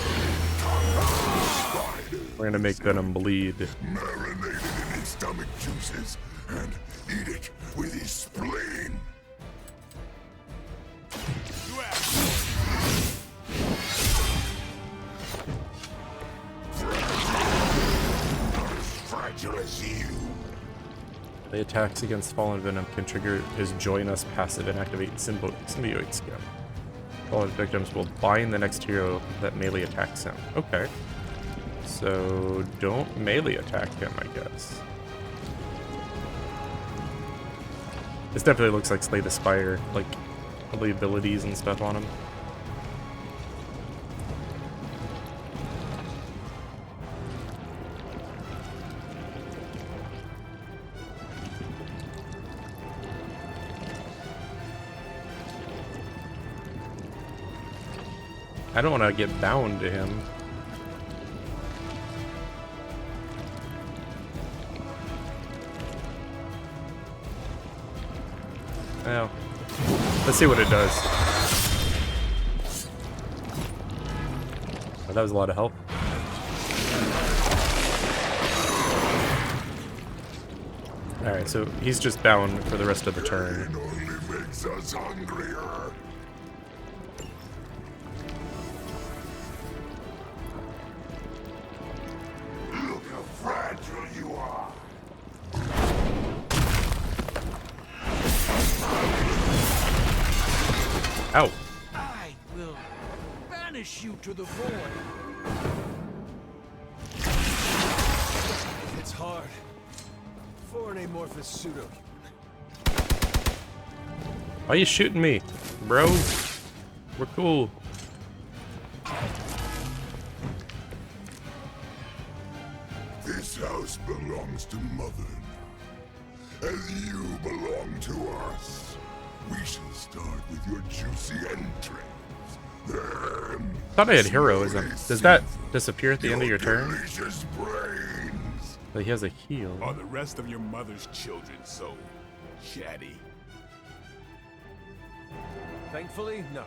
spiders. We're gonna make Venom bleed. Marinated in his stomach juices and eat it with his spleen. Fragile as you. The attacks against Fallen Venom can trigger his Join Us passive and activate Symbiote Skin. Fallen victims will bind the next hero that melee attacks him. Okay. So don't melee attack him, I guess. This definitely looks like Slay the Spire, like all the abilities and stuff on him. I don't want to get bound to him. Well, let's see what it does. Oh, that was a lot of help. Alright, so he's just bound for the rest of the turn. It only makes us hungrier. Look how fragile you are. Ow. I will banish you to the void. It's hard for an amorphous pseudo. Why are you shooting me, bro? We're cool. This house belongs to Mother now, as you belong to us. We shall start with your juicy entrails. Then Thought I had heroism. Does that disappear at the end of your turn? delicious brains. Like he has a heal. Are the rest of your mother's children so chatty? Thankfully, no.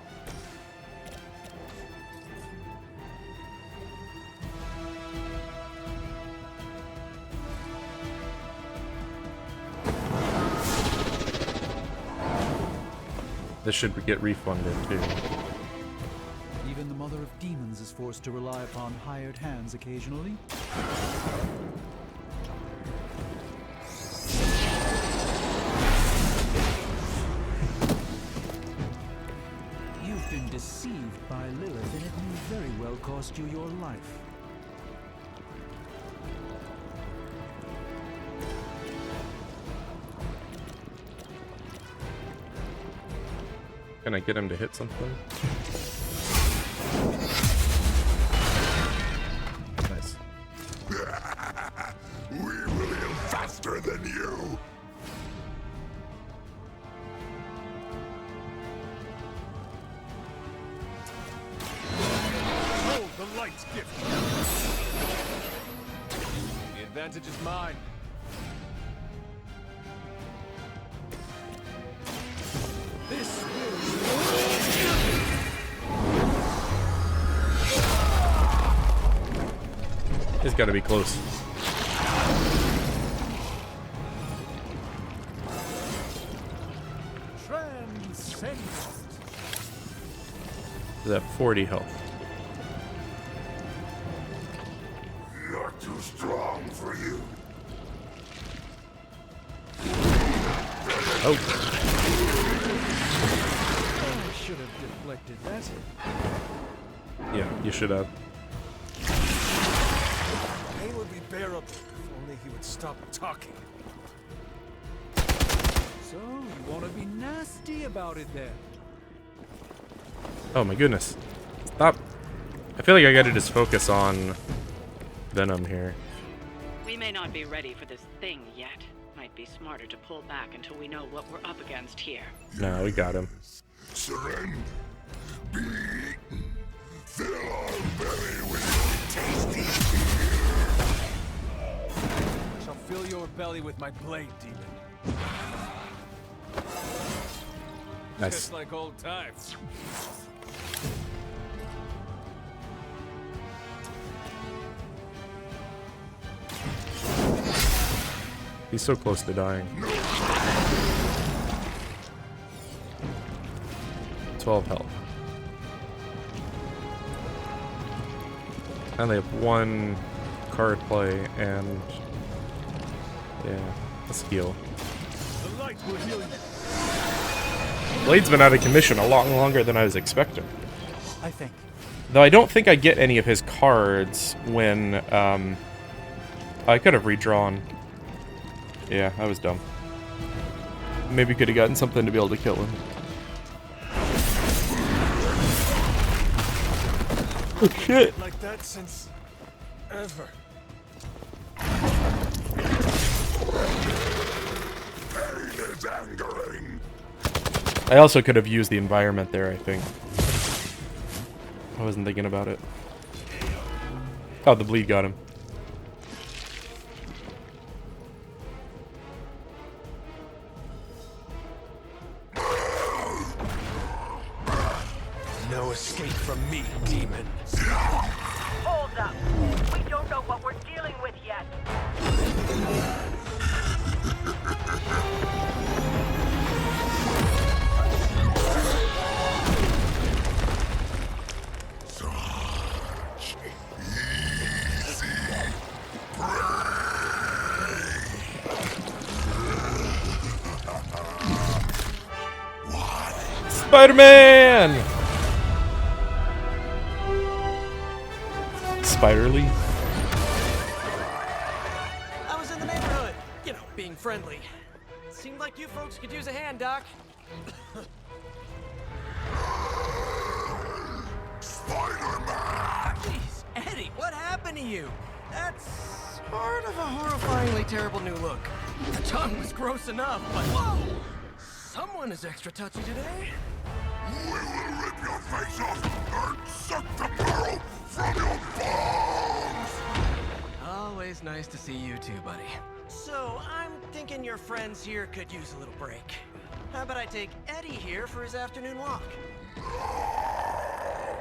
This should get refunded too. Even the Mother of Demons is forced to rely upon hired hands occasionally. You've been deceived by Lilith, and it may very well cost you your life. Can I get him to hit something? Nice. We will heal faster than you. Hold the light's gift. The advantage is mine. This It's got to be close. transcend. Is that 40 health? You're too strong for you. Oh. I should have deflected that. Yeah, you should have. Pain would be bearable if only he would stop talking. So, you want to be nasty about it then? Oh my goodness. Stop. I feel like I gotta just focus on Venom here. We may not be ready for this thing yet. Might be smarter to pull back until we know what we're up against here. No, we got him. Surrender. Be eaten. Fill our belly with tasty fear. I shall fill your belly with my blade, demon. Nice. Just like old times. He's so close to dying. 12 health. And they have one card play and yeah, let's heal. The light will heal you. Blade's been out of commission a lot longer than I was expecting. I think. Though I don't think I get any of his cards when I could have redrawn. Yeah, I was dumb. Maybe could have gotten something to be able to kill him. Oh shit! Like that since ever. Pain is angering. I also could have used the environment there, I think. wasn't thinking about it. Oh, the bleed got him. No escape from me, demon. Hold up. We don't know what we're dealing with yet. Spider-Man! Spider-Lee? I was in the neighborhood, you know, being friendly. Seemed like you folks could use a hand, Doc. Spider-Man! Jeez, Eddie, what happened to you? That's sort of a horrifyingly terrible new look. The tongue was gross enough, but whoa! Someone is extra touchy today. We will rip your face off and suck the marrow from your bones! Always nice to see you too, buddy. So, I'm thinking your friends here could use a little break. How about I take Eddie here for his afternoon walk?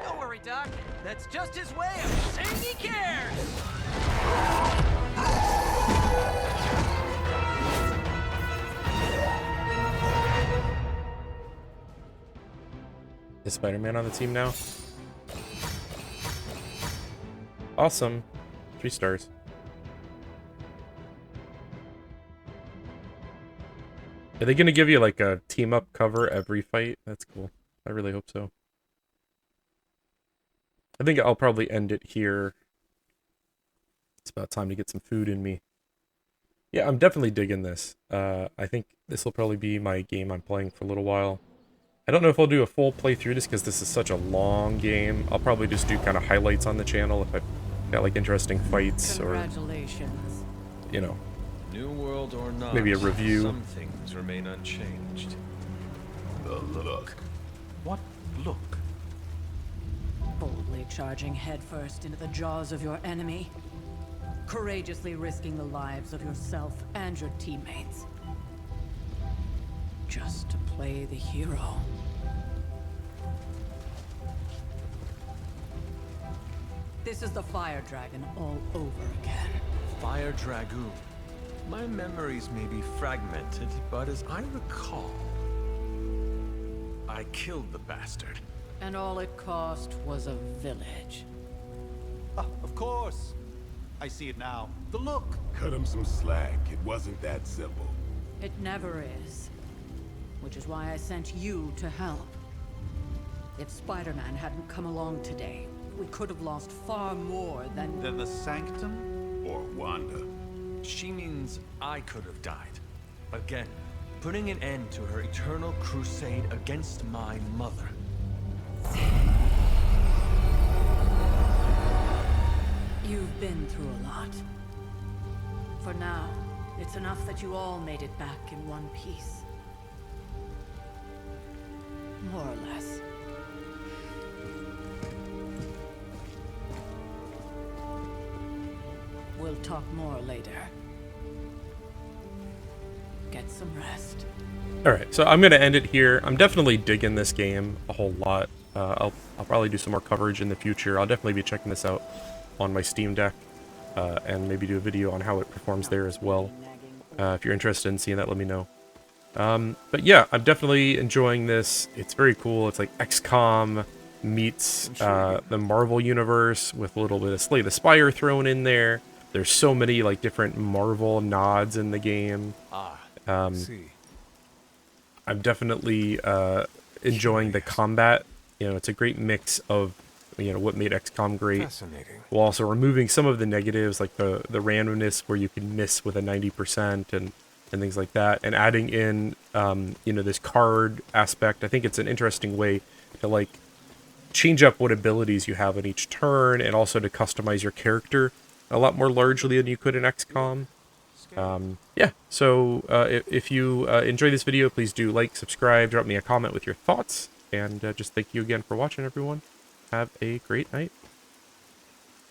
Don't worry, Doc. That's just his way of saying he cares! Is Spider-Man on the team now? Awesome. 3 stars. Are they gonna give you like a team-up cover every fight? That's cool. I really hope so. I think I'll probably end it here. It's about time to get some food in me. Yeah, I'm definitely digging this. I think this will probably be my game I'm playing for a little while. I don't know if I'll do a full playthrough just because this is such a long game. I'll probably just do kind of highlights on the channel if I've got like interesting fights or, you know, New world or not, maybe a review. Some things remain unchanged. The look. What look? Boldly charging headfirst into the jaws of your enemy. Courageously risking the lives of yourself and your teammates. Just to play the hero. This is the Fire Dragon all over again. Fire Dragoon. My memories may be fragmented, but as I recall, I killed the bastard. And all it cost was a village. Of course. I see it now. The look. Cut him some slack. It wasn't that simple. It never is. Which is why I sent you to help. If Spider-Man hadn't come along today, we could have lost far more than the Sanctum? Or Wanda. She means I could have died. Again, putting an end to her eternal crusade against my mother. You've been through a lot. For now, it's enough that you all made it back in one piece. More or less. We'll talk more later. Get some rest. Alright, so I'm going to end it here. I'm definitely digging this game a whole lot. I'll probably do some more coverage in the future. I'll definitely be checking this out on my Steam Deck. And maybe do a video on how it performs there as well. If you're interested in seeing that, let me know. But yeah, I'm definitely enjoying this. It's very cool. It's like XCOM meets the Marvel universe with a little bit of Slay the Spire thrown in there. There's so many like different Marvel nods in the game. I'm definitely enjoying the combat. You know, it's a great mix of, you know, what made XCOM great. Fascinating. While also removing some of the negatives, like the randomness where you can miss with a 90% and things like that, and adding in, you know, this card aspect. I think it's an interesting way to like change up what abilities you have in each turn, and also to customize your character a lot more largely than you could in XCOM. Yeah, so if you enjoy this video, please do like, subscribe, drop me a comment with your thoughts, and just thank you again for watching, everyone. have a great night.